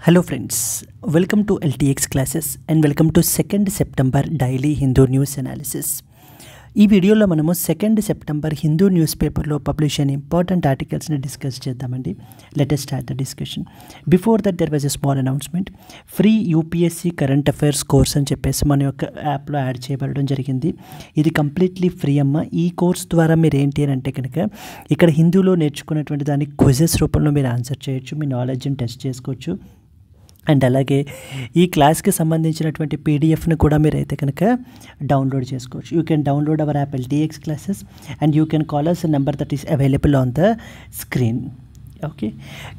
Hello friends, welcome to LTX classes and welcome to 2nd September daily Hindu news analysis. ఈ వీడియోలో మనము 2nd September Hindu news పేపర్లో publish అయిన important ఆర్టికల్స్ని discuss చేద్దామండి. Let us start the discussion. Before that there was a small announcement. Free UPSC current affairs course అని చెప్పేసి మన యొక్క యాప్లో యాడ్ చేయబడడం జరిగింది. ఇది కంప్లీట్లీ ఫ్రీ అమ్మ. ఈ కోర్స్ ద్వారా మీరు ఏంటి అని అంటే కనుక ఇక్కడ హిందూలో నేర్చుకున్నటువంటి దాన్ని క్విజెస్ రూపంలో మీరు ఆన్సర్ చేయొచ్చు, మీ నాలెడ్జ్ని టెస్ట్ చేసుకోవచ్చు. అండ్ అలాగే ఈ క్లాస్కి సంబంధించినటువంటి పీడిఎఫ్ని కూడా మీరైతే కనుక డౌన్లోడ్ చేసుకోవచ్చు. You can download our app LTX classes and you can call us number that is available on the screen. Okay,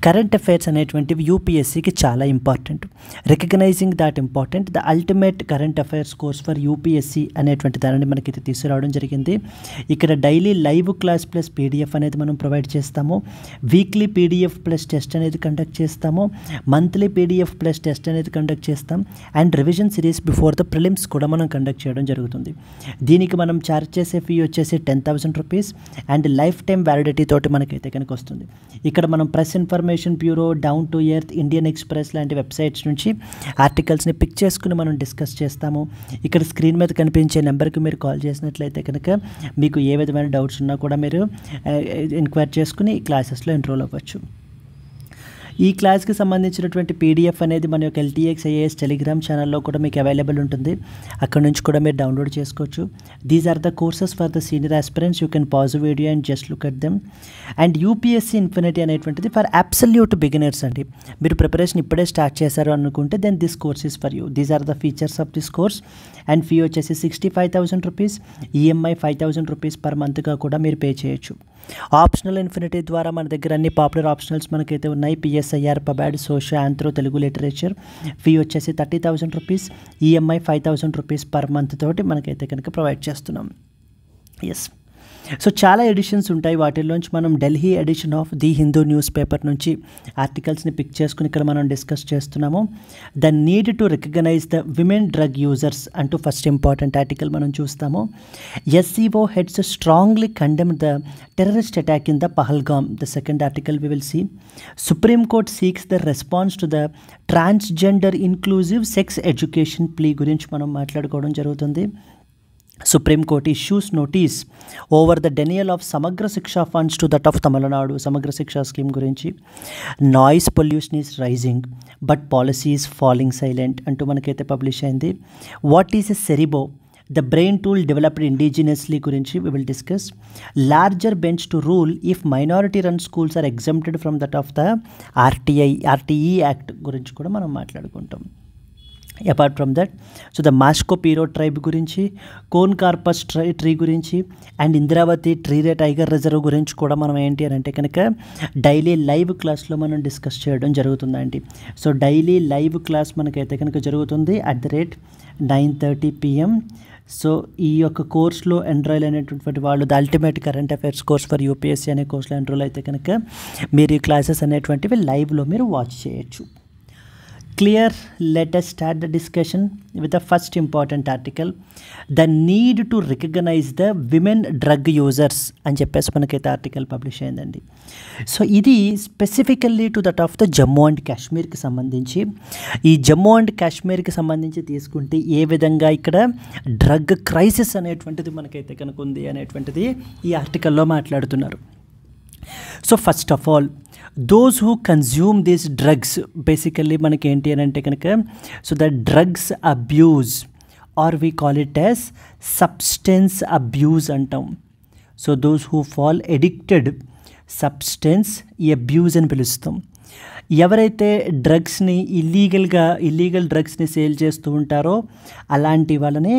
current affairs అనేటువంటివి యూపీఎస్సీకి చాలా important. Recognizing that important the ultimate current affairs course for UPSC అనేటువంటి దానిని మనకి తీసుకురావడం జరిగింది. ఇక్కడ daily live class plus PDF అనేది మనం ప్రొవైడ్ చేస్తాము. వీక్లీ పీడిఎఫ్ ప్లస్ టెస్ట్ అనేది కండక్ట్ చేస్తాము. మంత్లీ పీడిఎఫ్ ప్లస్ టెస్ట్ అనేది కండక్ట్ చేస్తాం. And revision series before the prelims కూడా మనం కండక్ట్ చేయడం జరుగుతుంది. దీనికి మనం ఛార్జ్ చేసే ఫీ వచ్చేసి 10,000 rupees and life time validity తోటి మనకైతే కనుక వస్తుంది. ఇక్కడ మనం press information bureau, down to earth, Indian express లాంటి వెబ్సైట్స్ నుంచి ఆర్టికల్స్ని పిక్ చేసుకుని మనం డిస్కస్ చేస్తాము. ఇక్కడ స్క్రీన్ మీద కనిపించే నెంబర్కి మీరు కాల్ చేసినట్లయితే కనుక మీకు ఏ విధమైన డౌట్స్ ఉన్నా కూడా మీరు ఎంక్వైరీ చేసుకుని ఈ క్లాసెస్లో ఎన్రోల్ అవ్వచ్చు. ఈ క్లాస్కి సంబంధించినటువంటి పీడిఎఫ్ అనేది మన యొక్క LTX IAS టెలిగ్రామ్ ఛానల్లో కూడా మీకు అవైలబుల్ ఉంటుంది. అక్కడ నుంచి కూడా మీరు డౌన్లోడ్ చేసుకోవచ్చు. These are the courses for the senior aspirants. You can pause video and just look at them. And UPSC infinity అనేటువంటిది ఫర్ అబ్సల్యూట్ బిగినర్స్ అండి. మీరు ప్రిపరేషన్ ఇప్పుడే స్టార్ట్ చేశారు అనుకుంటే then this course is for you. These are the features of this course. And fee వచ్చేసి 65,000 rupees, EMI 5,000 rupees per మంత్గా కూడా మీరు పే చేయొచ్చు. ఆప్షనల్ ఇన్ఫినిటీ ద్వారా మన దగ్గర అన్ని పాపులర్ ఆప్షనల్స్ మనకైతే ఉన్నాయి. PSIR, pub ad, social, anthro, Telugu literature. Fee వచ్చేసి 30,000 rupees, EMI 5,000 rupees per month తోటి మనకైతే కనుక ప్రొవైడ్ చేస్తున్నాం. ఎస్, సో చాలా ఎడిషన్స్ ఉంటాయి. వాటిల్లోంచి మనం Delhi edition of the Hindu newspaper నుంచి ఆర్టికల్స్ని పిక్ చేసుకుని ఇక్కడ మనం డిస్కస్ చేస్తున్నాము. The need to recognise the women drug users అంటూ ఫస్ట్ ఇంపార్టెంట్ ఆర్టికల్ మనం చూస్తాము. SCO heads strongly condemn the terrorist attack in the Pahalgam. The second article we will see. Supreme Court seeks the response to the transgender inclusive sex education plea గురించి మనం మాట్లాడుకోవడం జరుగుతుంది. Supreme Court issues notice over the denial of Samagra Shiksha funds to that of Tamil Nadu. Samagra Shiksha scheme gurinchi. Noise pollution is rising but policy is falling silent antu manakaithe publish ayindi. What is a Cerebro? The brain tool developed indigenously gurinchi we will discuss. Larger bench to rule if minority run schools are exempted from that of the RTE Act gurinchi kuda manam maatladukuntam. Apart from that, so the మాస్కో పీరో tribe గురించి, Conocarpus tree గురించి and Indravati tiger reserve గురించి కూడా మనం ఏంటి అని అంటే కనుక డైలీ లైవ్ క్లాస్లో మనం డిస్కస్ చేయడం జరుగుతుందండి. సో డైలీ లైవ్ క్లాస్ మనకైతే కనుక జరుగుతుంది at the rate 9:30 PM. So ఈ యొక్క కోర్స్లో ఎన్రోల్ అయినటువంటి వాళ్ళు the ultimate current affairs course for UPSC అనే కోర్సులో ఎన్రోల్ అయితే కనుక మీరు ఈ క్లాసెస్ అనేటువంటివి లైవ్లో మీరు వాచ్ చేయొచ్చు. Clear, let us start the discussion with the first important article. The need to recognize the women drug users అని చెప్పేసి మనకైతే ఆర్టికల్ పబ్లిష్ అయిందండి. సో ఇది specifically to that of the Jammu and కాశ్మీర్కి సంబంధించి. ఈ జమ్మూ అండ్ కాశ్మీర్కి సంబంధించి తీసుకుంటే ఏ విధంగా ఇక్కడ డ్రగ్ క్రైసిస్ అనేటువంటిది మనకైతే కనుక ఉంది అనేటువంటిది ఈ ఆర్టికల్లో మాట్లాడుతున్నారు. So first of all those who consume these drugs basically మనకి ఏంటి అని అంటే కనుక so the drugs abuse or we call it as substance abuse అంటాం. So those who fall addicted substance abuse అని పిలుస్తాం. ఎవరైతే డ్రగ్స్ని ఇల్లీగల్ డ్రగ్స్ని సేల్ చేస్తూ ఉంటారో అలాంటి వాళ్ళని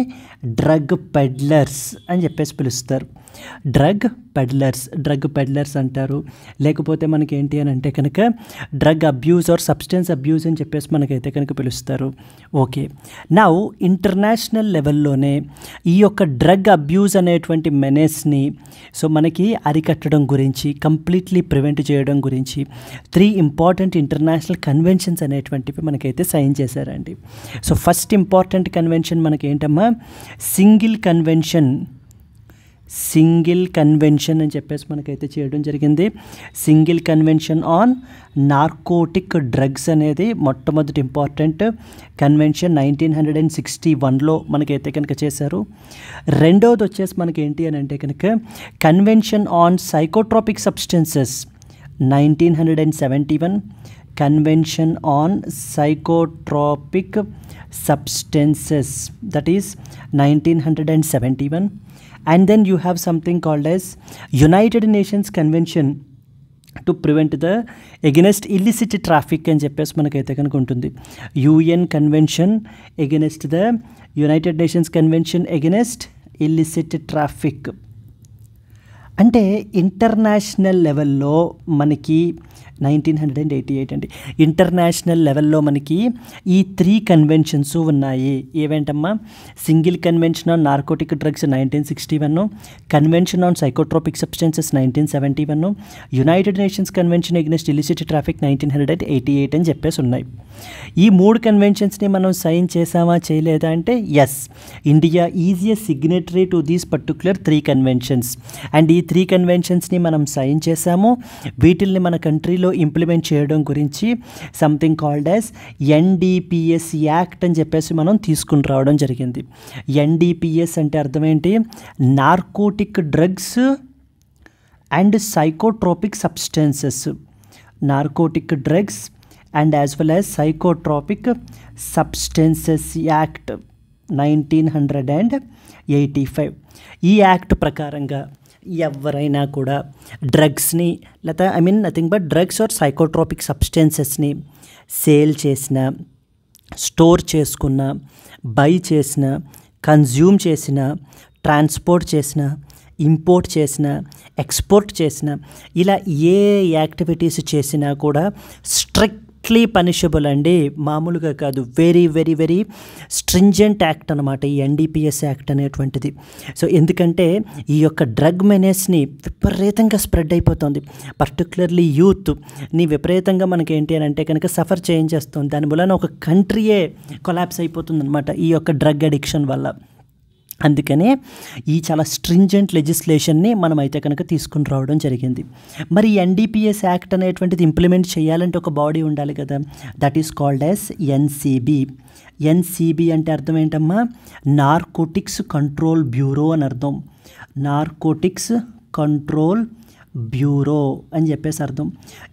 డ్రగ్ పెడ్లర్స్ అని చెప్పేసి పిలుస్తారు. డ్రగ్ పెడ్లర్స్ అంటారు. లేకపోతే మనకి ఏంటి అని అంటే కనుక drug abuse are substance abuse అని చెప్పేసి మనకైతే కనుక పిలుస్తారు. ఓకే, నౌ ఇంటర్నేషనల్ లెవెల్లోనే ఈ యొక్క డ్రగ్ అబ్యూజ్ అనేటువంటి మెనేస్ని సో మనకి అరికట్టడం గురించి, కంప్లీట్లీ ప్రివెంట్ చేయడం గురించి 3 ఇంపార్టెంట్ ఇంటర్నేషనల్ కన్వెన్షన్స్ అనేటువంటివి మనకైతే సైన్ చేశారండి. సో ఫస్ట్ ఇంపార్టెంట్ కన్వెన్షన్ మనకి ఏంటమ్మా, సింగిల్ సింగిల్ కన్వెన్షన్ అని చెప్పేసి మనకైతే చేయడం జరిగింది. Single convention on narcotic drugs అనేది మొట్టమొదటి ఇంపార్టెంట్ కన్వెన్షన్ 1961లో మనకైతే కనుక చేశారు. రెండవది వచ్చేసి మనకి ఏంటి అని అంటే కనుక convention on psychotropic substances 1971, convention on psychotropic substances that is 1971. And then you have something called as United Nations Convention to prevent the against illicit traffic అని చెప్పేసి మనకైతే కనుక ఉంటుంది. UN Convention against the United Nations Convention against illicit traffic. అంటే international లెవెల్లో మనకి 1988 అండి. International లెవెల్లో మనకి ఈ 3 కన్వెన్షన్స్ ఉన్నాయి. ఏవేంటమ్మా? Single convention on narcotic drugs 1961, convention on psychotropic substances 1971, united nations convention against illicit traffic 1988 అని చెప్పేసి ఉన్నాయి. ఈ 3 కన్వెన్షన్స్ని మనం సైన్ చేసామా చేయలేదా అంటే yes, India is a signatory to these particular 3 conventions. And ఈ 3 కన్వెన్షన్స్ని మనం సైన్ చేసాము. వీటిల్ని మన కంట్రీలో ఇంప్లిమెంట్ చేయడం గురించి something called as NDPS act అని చెప్పేసి మనం తీసుకుని రావడం జరిగింది. NDPS అంటే అర్థం ఏంటి? Narcotic drugs and psychotropic substances. Narcotic drugs and as well as psychotropic substances act 1985. ఈ యాక్ట్ ప్రకారంగా ఎవరైనా కూడా డ్రగ్స్ని లేదా nothing but drugs or psychotropic సబ్స్టెన్సెస్ని సేల్ చేసిన, స్టోర్ చేసుకున్న, బై చేసిన, కన్జ్యూమ్ చేసిన, ట్రాన్స్పోర్ట్ చేసిన, ఇంపోర్ట్ చేసిన, ఎక్స్పోర్ట్ చేసిన, ఇలా ఏ యాక్టివిటీస్ చేసినా కూడా స్ట్రిక్ట్లీ పనిషబుల్ అండి. మామూలుగా కాదు, very very very stringent act అనమాట ఈ NDPS యాక్ట్ అనేటువంటిది. సో ఎందుకంటే ఈ యొక్క డ్రగ్ మెనేస్ని విపరీతంగా స్ప్రెడ్ అయిపోతుంది. పర్టికులర్లీ యూత్ని విపరీతంగా మనకి ఏంటి అని అంటే కనుక సఫర్ చేయించేస్తుంది. దాని వలన ఒక కంట్రీయే కొలాప్స్ అయిపోతుంది అనమాట ఈ యొక్క డ్రగ్ అడిక్షన్ వల్ల. అందుకనే ఈ చాలా స్ట్రింజెంట్ లెజిస్లేషన్ని మనం అయితే కనుక తీసుకుని రావడం జరిగింది. మరి NDPS యాక్ట్ అనేటువంటిది ఇంప్లిమెంట్ చేయాలంటే ఒక బాడీ ఉండాలి కదా, that is called as NCB. NCB అంటే అర్థం ఏంటమ్మా? నార్కోటిక్స్ కంట్రోల్ బ్యూరో అని అర్థం. నార్కోటిక్స్ కంట్రోల్ బ్యూరో అని చెప్పేసి అర్థం.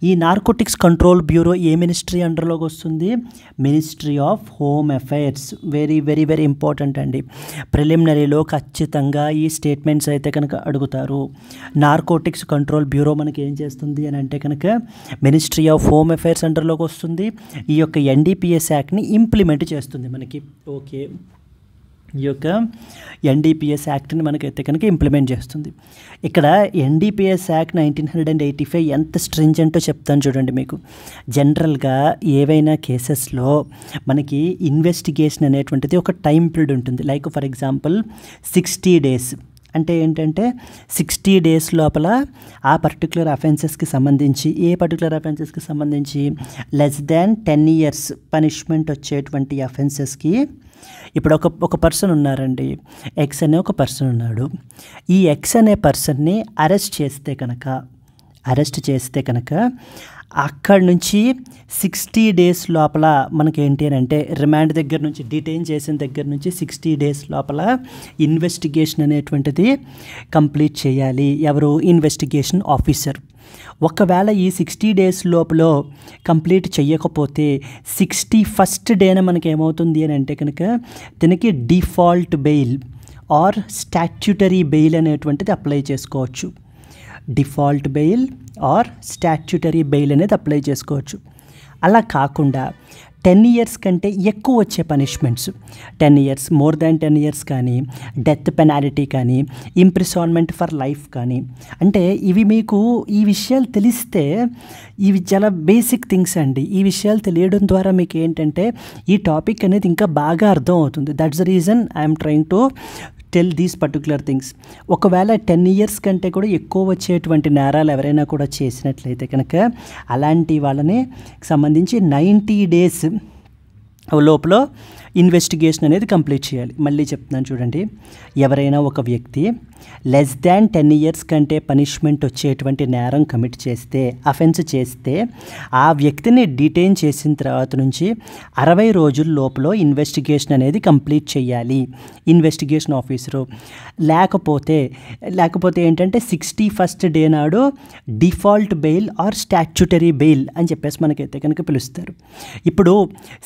ఈ నార్కోటిక్స్ కంట్రోల్ బ్యూరో ఏ మినిస్ట్రీ అండర్లోకి వస్తుంది? Ministry of home affairs. Very very very important అండి. ప్రిలిమినరీలో ఖచ్చితంగా ఈ స్టేట్మెంట్స్ అయితే కనుక అడుగుతారు. నార్కోటిక్స్ కంట్రోల్ బ్యూరో మనకి ఏం చేస్తుంది అని అంటే కనుక మినిస్ట్రీ ఆఫ్ హోమ్ అఫైర్స్ అండర్లోకి వస్తుంది. ఈ యొక్క NDPS యాక్ట్ని ఇంప్లిమెంట్ చేస్తుంది మనకి. ఓకే, ఈ యొక్క NDPS యాక్ట్ని మనకైతే కనుక ఇంప్లిమెంట్ చేస్తుంది. ఇక్కడ NDPS యాక్ట్ 1985 ఎంత స్ట్రింజెంటో చెప్తాను చూడండి మీకు. జనరల్గా ఏవైనా కేసెస్లో మనకి ఇన్వెస్టిగేషన్ అనేటువంటిది ఒక టైం పీరియడ్ ఉంటుంది. లైక్ ఫర్ ఎగ్జాంపుల్ 60 days అంటే ఏంటంటే 60 days లోపల ఆ పర్టికులర్ అఫెన్సెస్కి సంబంధించి, ఏ పర్టికులర్ అఫెన్సెస్కి సంబంధించి లెస్ దాన్ 10 years పనిష్మెంట్ వచ్చేటువంటి అఫెన్సెస్కి, ఇప్పుడు ఒక పర్సన్ ఉన్నారండి, ఎక్స్ అనే ఒక పర్సన్ ఉన్నాడు. ఈ ఎక్స్ అనే పర్సన్ని అరెస్ట్ చేస్తే కనుక అక్కడి నుంచి 60 days లోపల మనకి ఏంటి అని అంటే రిమాండ్ దగ్గర నుంచి, డిటైన్ చేసిన దగ్గర నుంచి 60 days లోపల ఇన్వెస్టిగేషన్ అనేటువంటిది కంప్లీట్ చేయాలి. ఎవరు? Investigation officer. ఒకవేళ ఈ 60 days లోపల కంప్లీట్ చేయకపోతే 61st డేన మనకి ఏమవుతుంది అని అంటే కనుక దీనికి default bail or statutory bail అనేటువంటిది అప్లై చేసుకోవచ్చు. Default bail or statutory bail అనేది అప్లై చేసుకోవచ్చు. అలా కాకుండా 10 years కంటే ఎక్కువ వచ్చే punishments, 10 years, more than 10 years కానీ, డెత్ పెనాల్టీ కానీ, ఇంప్రిసాన్మెంట్ ఫర్ లైఫ్ కానీ, అంటే ఇవి మీకు ఈ విషయాలు తెలిస్తే, ఇవి చాలా బేసిక్ థింగ్స్ అండి. ఈ విషయాలు తెలియడం ద్వారా మీకు ఏంటంటే ఈ టాపిక్ అనేది ఇంకా బాగా అర్థం అవుతుంది. That's the reason I'm trying to tell these particular things. ఒకవేళ 10 years కంటే కూడా ఎక్కువ వచ్చేటువంటి నేరాలు ఎవరైనా కూడా చేసినట్లయితే కనుక అలాంటి వాళ్ళని సంబంధించి 90 days లోపల ఇన్వెస్టిగేషన్ అనేది కంప్లీట్ చేయాలి. మళ్ళీ చెప్తున్నాను చూడండి, ఎవరైనా ఒక వ్యక్తి లెస్ దాన్ 10 years కంటే పనిష్మెంట్ వచ్చేటువంటి నేరం కమిట్ చేస్తే, అఫెన్స్ చేస్తే, ఆ వ్యక్తిని డిటైన్ చేసిన తర్వాత నుంచి 60 రోజుల లోపల ఇన్వెస్టిగేషన్ అనేది కంప్లీట్ చేయాలి ఇన్వెస్టిగేషన్ ఆఫీసరు. లేకపోతే ఏంటంటే 61st డే నాడు default bail or statutory bail అని చెప్పేసి మనకైతే కనుక పిలుస్తారు. ఇప్పుడు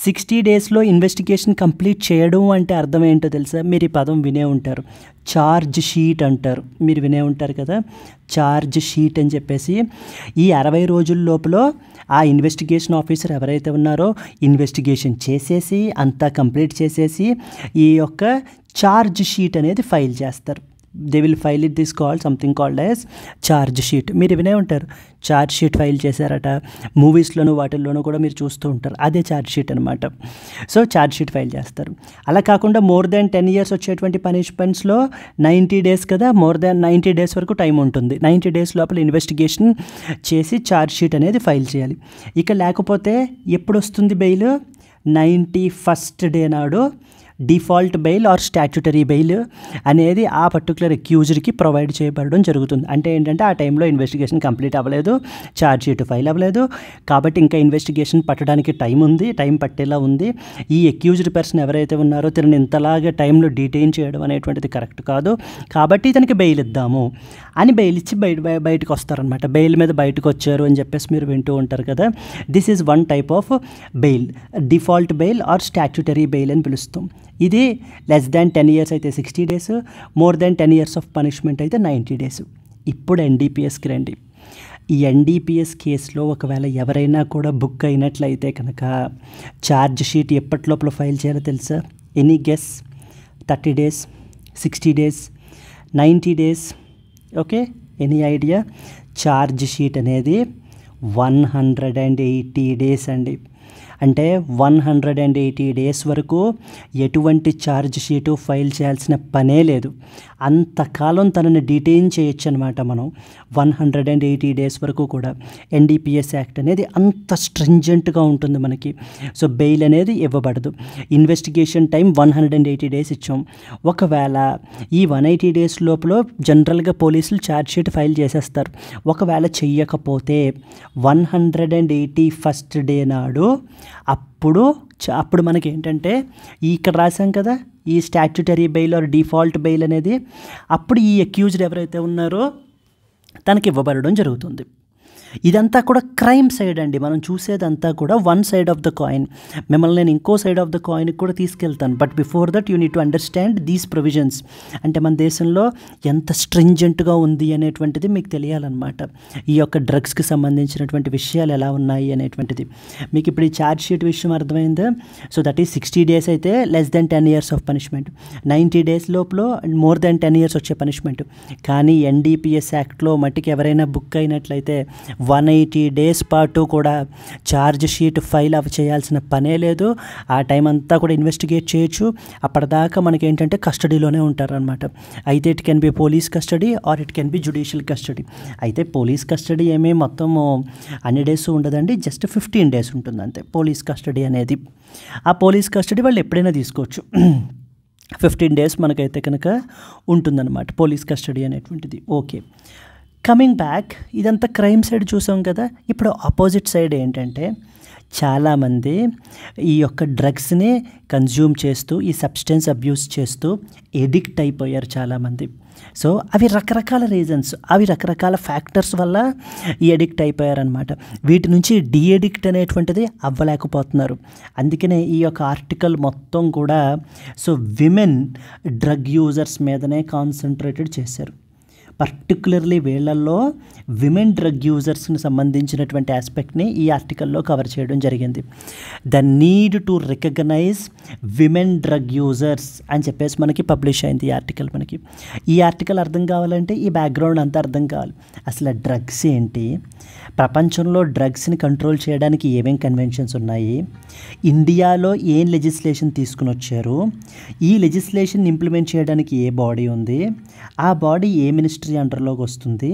60 daysలో ఇన్వెస్టిగేషన్ కంప్లీట్ చేయడం అంటే అర్థం ఏంటో తెలుసా? మీరు ఈ పదం వినే ఉంటారు, ఛార్జ్ షీట్ అంటారు. మీరు వినే ఉంటారు కదా, ఛార్జ్ షీట్ అని చెప్పేసి. ఈ 60 రోజుల లోపల ఆ ఇన్వెస్టిగేషన్ ఆఫీసర్ ఎవరైతే ఉన్నారో ఇన్వెస్టిగేషన్ చేసేసి అంతా కంప్లీట్ చేసేసి ఈ యొక్క ఛార్జ్ షీట్ అనేది ఫైల్ చేస్తారు. They will file it this something called as charge sheet. మీరు వినే ఉంటారు, ఛార్జ్ షీట్ ఫైల్ చేశారట. మూవీస్లోనూ వాటిల్లోనూ కూడా మీరు చూస్తూ ఉంటారు, అదే ఛార్జ్ షీట్ అనమాట. సో ఛార్జ్ షీట్ ఫైల్ చేస్తారు. అలా కాకుండా మోర్ దాన్ 10 years వచ్చేటువంటి పనిష్మెంట్స్లో 90 days కదా, మోర్ దాన్ 90 days వరకు టైం ఉంటుంది. 90 days లోపల ఇన్వెస్టిగేషన్ చేసి ఛార్జ్ షీట్ అనేది ఫైల్ చేయాలి. ఇక లేకపోతే ఎప్పుడు వస్తుంది బెయిల్? 91st డే నాడు default bail or statutory bail అనేది ఆ పర్టికులర్ అక్యూజ్డ్కి ప్రొవైడ్ చేయబడడం జరుగుతుంది. అంటే ఏంటంటే ఆ టైంలో ఇన్వెస్టిగేషన్ కంప్లీట్ అవ్వలేదు, ఛార్జ్ షీట్ ఫైల్ అవ్వలేదు, కాబట్టి ఇంకా ఇన్వెస్టిగేషన్ పట్టడానికి టైం పట్టేలా ఉంది. ఈ అక్యూజ్డ్ పర్సన్ ఎవరైతే ఉన్నారో తనని ఇంతలాగా టైంలో డిటైన్ చేయడం అనేటువంటిది కరెక్ట్ కాదు, కాబట్టి ఇతనికి బెయిల్ ఇద్దాము అని బెయిల్ ఇచ్చి బయటకు వస్తారనమాట. బెయిల్ మీద బయటకు వచ్చారు అని చెప్పేసి మీరు వింటూ ఉంటారు కదా. This is one type of bail, default bail or statutory bail అని పిలుస్తాం. ఇది లెస్ దాన్ 10 years అయితే 60 days, more than 10 years of punishment అయితే 90 days. ఇప్పుడు ఎన్డీపీఎస్కి రండి. ఈ ఎన్డీపీఎస్ కేసులో ఒకవేళ ఎవరైనా కూడా బుక్ అయినట్లయితే కనుక ఛార్జ్ షీట్ ఎప్పటి లోపల ఫైల్ చేయాలో తెలుసా? Any guess? 30 days, 60 days, 90 days? Okay, any idea? Charge sheet అనేది 180 days అండి. అంటే 180 days వరకు ఎటువంటి ఛార్జ్ షీటు ఫైల్ చేయాల్సిన పనే లేదు. అంతకాలం తనని డిటైన్ చేయొచ్చు అనమాట మనం 180 days వరకు కూడా. ఎన్డీపీఎస్ యాక్ట్ అనేది అంత స్ట్రింజెంట్గా ఉంటుంది మనకి. సో బెయిల్ అనేది ఇవ్వబడదు. ఇన్వెస్టిగేషన్ టైం 180 days ఇచ్చాం. ఒకవేళ ఈ 180 days లోపల జనరల్గా పోలీసులు ఛార్జ్ షీట్ ఫైల్ చేసేస్తారు. ఒకవేళ చెయ్యకపోతే 181st డే నాడు అప్పుడు మనకి ఏంటంటే ఇక్కడ రాసాం కదా ఈ statutory bail or default bail అనేది, అప్పుడు ఈ అక్యూజ్డ్ ఎవరైతే ఉన్నారో తనకి ఇవ్వబడడం జరుగుతుంది. ఇదంతా కూడా క్రైమ్ సైడ్ అండి. మనం చూసేదంతా కూడా one side of the coin. మిమ్మల్ని నేను ఇంకో సైడ్ ఆఫ్ ద కాయిన్కి కూడా తీసుకెళ్తాను. But before that you need to understand these provisions. అంటే మన దేశంలో ఎంత స్ట్రింజెంట్గా ఉంది అనేటువంటిది మీకు తెలియాలన్నమాట. ఈ యొక్క డ్రగ్స్కి సంబంధించినటువంటి విషయాలు ఎలా ఉన్నాయి అనేటువంటిది మీకు ఇప్పుడు ఈ ఛార్జ్ షీట్ విషయం అర్థమైందా? సో దట్ ఈస్ 60 days అయితే less than 10 years of punishment, 90 days లోపల మోర్ దెన్ 10 years వచ్చే పనిష్మెంట్. కానీ ఎన్డీపీఎస్ యాక్ట్లో మట్టికి ఎవరైనా బుక్ అయినట్లయితే 180 days పాటు కూడా ఛార్జ్ షీట్ ఫైల్ చేయాల్సిన పనే లేదు. ఆ టైం అంతా కూడా ఇన్వెస్టిగేట్ చేయొచ్చు. అప్పటిదాకా మనకి ఏంటంటే కస్టడీలోనే ఉంటారనమాట. అయితే it can be police custody or it can be judicial custody. అయితే పోలీస్ కస్టడీ ఏమీ మొత్తం అన్ని డేస్ ఉండదండి, జస్ట్ 15 days ఉంటుంది అంతే పోలీస్ కస్టడీ అనేది. ఆ పోలీస్ కస్టడీ వాళ్ళు ఎప్పుడైనా తీసుకోవచ్చు. 15 days మనకైతే కనుక ఉంటుందన్నమాట పోలీస్ కస్టడీ అనేటువంటిది. ఓకే, కమింగ్ బ్యాక్, ఇదంతా క్రైమ్ సైడ్ చూసాం కదా. ఇప్పుడు ఆపోజిట్ సైడ్ ఏంటంటే చాలామంది ఈ యొక్క డ్రగ్స్ని కన్జ్యూమ్ చేస్తూ ఈ సబ్స్టెన్స్ అబ్యూస్ చేస్తూ ఎడిక్ట్ అయిపోయారు చాలామంది. సో అవి రకరకాల రీజన్స్, అవి రకరకాల ఫ్యాక్టర్స్ వల్ల ఈ ఎడిక్ట్ అయిపోయారనమాట. వీటి నుంచి డీ ఎడిక్ట్ అనేటువంటిది అవ్వలేకపోతున్నారు. అందుకనే ఈ యొక్క ఆర్టికల్ మొత్తం కూడా సో విమెన్ డ్రగ్ యూజర్స్ మీదనే కాన్సన్ట్రేటెడ్ చేశారు. పర్టికులర్లీ వీళ్ళల్లో విమెన్ డ్రగ్ యూజర్స్కి సంబంధించినటువంటి ఆస్పెక్ట్ని ఈ ఆర్టికల్లో కవర్ చేయడం జరిగింది. The need to recognise women drug users అని చెప్పేసి మనకి పబ్లిష్ అయింది ఈ ఆర్టికల్. మనకి ఈ ఆర్టికల్ అర్థం కావాలంటే ఈ బ్యాక్గ్రౌండ్ అంతా అర్థం కావాలి. అసలు డ్రగ్స్ ఏంటి, ప్రపంచంలో డ్రగ్స్ని కంట్రోల్ చేయడానికి ఏమేం కన్వెన్షన్స్ ఉన్నాయి, ఇండియాలో ఏం లెజిస్లేషన్ తీసుకుని వచ్చారు, ఈ లెజిస్లేషన్ ఇంప్లిమెంట్ చేయడానికి ఏ బాడీ ఉంది, ఆ బాడీ ఏ మినిస్ట్రీ మినిస్ట్రీ అండర్లోకి వస్తుంది.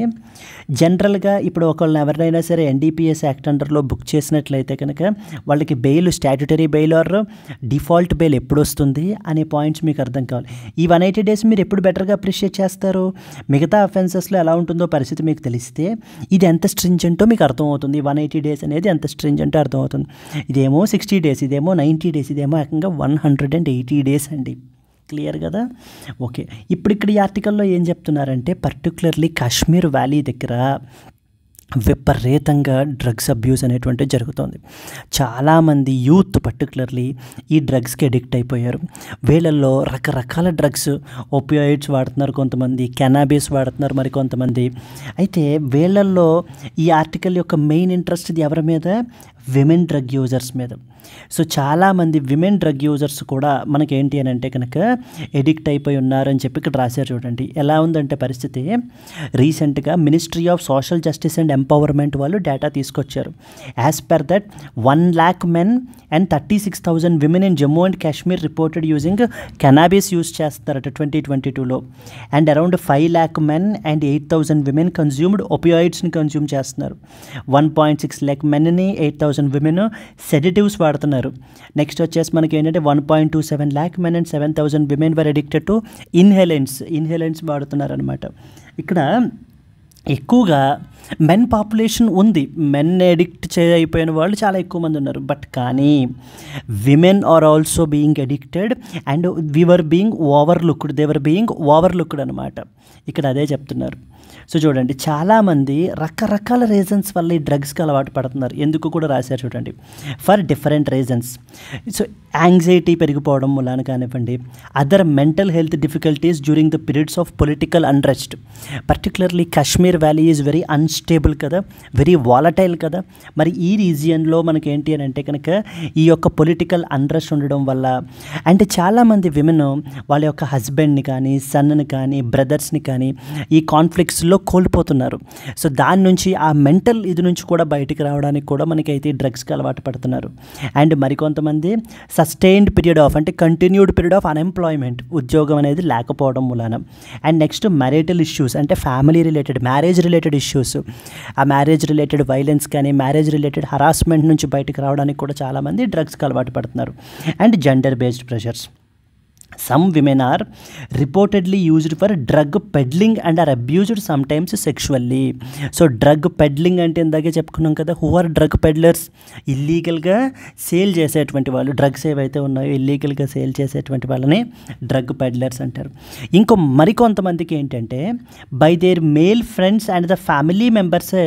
జనరల్గా ఇప్పుడు ఒకళ్ళని ఎవరినైనా సరే NDPS యాక్ట్ అండర్లో బుక్ చేసినట్లయితే కనుక వాళ్ళకి bail, statutory bail or default bail ఎప్పుడు వస్తుంది అనే పాయింట్స్ మీకు అర్థం కావాలి. ఈ 180 days మీరు ఎప్పుడు బెటర్గా అప్రిషియేట్ చేస్తారు? మిగతా అఫెన్సెస్లో ఎలా ఉంటుందో పరిస్థితి మీకు తెలిస్తే ఇది ఎంత స్ట్రింజెంటో మీకు అర్థమవుతుంది. 180 days అనేది ఎంత స్ట్రింజెంటో అర్థమవుతుంది. ఇదేమో 60 days, ఇదేమో 90 days, ఇదేమో ఏకంగా 180 days అండి. క్లియర్ కదా? ఓకే, ఇప్పుడు ఇక్కడ ఈ ఆర్టికల్లో ఏం చెప్తున్నారంటే పర్టికులర్లీ కాశ్మీర్ వ్యాలీ దగ్గర విపరీతంగా డ్రగ్స్ అబ్యూస్ అనేటువంటిది జరుగుతుంది. చాలామంది యూత్ పర్టికులర్లీ ఈ డ్రగ్స్కి అడిక్ట్ అయిపోయారు. వీళ్ళల్లో రకరకాల డ్రగ్స్, ఓపియాయిడ్స్ వాడుతున్నారు కొంతమంది, కెనాబిస్ వాడుతున్నారు మరి కొంతమంది. అయితే వీళ్ళల్లో ఈ ఆర్టికల్ యొక్క మెయిన్ ఇంట్రెస్ట్ ఎవరి మీద? విమెన్ డ్రగ్ యూజర్స్ మీద. సో చాలామంది విమెన్ డ్రగ్ యూజర్స్ కూడా మనకేంటి అని అంటే కనుక ఎడిక్ట్ అయిపోయి ఉన్నారని చెప్పి ఇక్కడ రాశారు. చూడండి ఎలా ఉందంటే పరిస్థితి. రీసెంట్గా ministry of social justice and empowerment వాళ్ళు డేటా తీసుకొచ్చారు. As per that 1 lakh men and 36,000 women in Jammu and Kashmir reported using cannabis use చేస్తారట 2022లో. And around 5 lakh men and 8,000 women consumed opioidsని కన్జ్యూమ్ చేస్తున్నారు. 1.6 lakh menని 8,000 women sedatives వాడుతున్నారు. Next వచ్చేసి మనకి ఏంటంటే 1.27 lakh men and 7,000 women were addicted to ఇన్హేలెంట్స్ వాడుతున్నారు అనమాట. ఇక్కడ ఎక్కువగా మెన్ పాపులేషన్ ఉంది. మెన్ ఎడిక్ట్ అయిపోయిన వాళ్ళు చాలా ఎక్కువ మంది ఉన్నారు. బట్ కానీ women are also being addicted and they were being overlooked అనమాట. ఇక్కడ అదే చెప్తున్నారు. సో చూడండి, చాలామంది రకరకాల రీజన్స్ వల్ల ఈ డ్రగ్స్కి అలవాటు పడుతున్నారు. ఎందుకు కూడా రాశారు చూడండి. For different reasons. So anxiety పెరిగిపోవడం మూలాన కానివ్వండి, other mental health difficulties during the periods of political unrest. Particularly Kashmir valley is very unstable కదా, వెరీ వాలటైల్ కదా. మరి ఈ రీజియన్లో మనకి ఏంటి అని అంటే కనుక ఈ యొక్క పొలిటికల్ అన్రెస్ట్ ఉండడం వల్ల అంటే చాలామంది విమెన్ వాళ్ళ యొక్క హస్బెండ్ని కానీ, సన్ని కానీ, బ్రదర్స్ని కానీ ఈ కాన్ఫ్లిక్ట్స్లో కోల్పోతున్నారు. సో దాని నుంచి ఆ మెంటల్ ఇది నుంచి కూడా బయటికి రావడానికి కూడా మనకైతే డ్రగ్స్కి అలవాటు పడుతున్నారు. అండ్ మరికొంతమంది సస్టైన్డ్ పీరియడ్ ఆఫ్ అంటే కంటిన్యూడ్ పీరియడ్ ఆఫ్ అన్ఎంప్లాయ్మెంట్, ఉద్యోగం అనేది లేకపోవడం మూలాన. అండ్ నెక్స్ట్ మ్యారిటల్ ఇష్యూస్ అంటే family related, marriage related issues, ఆ మ్యారేజ్ రిలేటెడ్ వైలెన్స్ కానీ, మ్యారేజ్ రిలేటెడ్ హరాస్మెంట్ నుంచి బయటకు రావడానికి కూడా చాలామంది డ్రగ్స్కి అలవాటు పడుతున్నారు. And gender based pressures. Some women are reportedly used for drug peddling and are abused sometimes sexually. So drug peddling అంటే ఇందాకే చెప్పుకున్నాం కదా, హూ ఆర్ డ్రగ్ పెడ్లర్స్? ఇల్లీగల్గా సేల్ చేసేటువంటి వాళ్ళు, డ్రగ్స్ ఏవైతే ఉన్నాయో ఇల్లీగల్గా సేల్ చేసేటువంటి వాళ్ళని డ్రగ్ పెడ్లర్స్ అంటారు. ఇంకో మరికొంతమందికి ఏంటంటే by their male friends and the family మెంబర్సే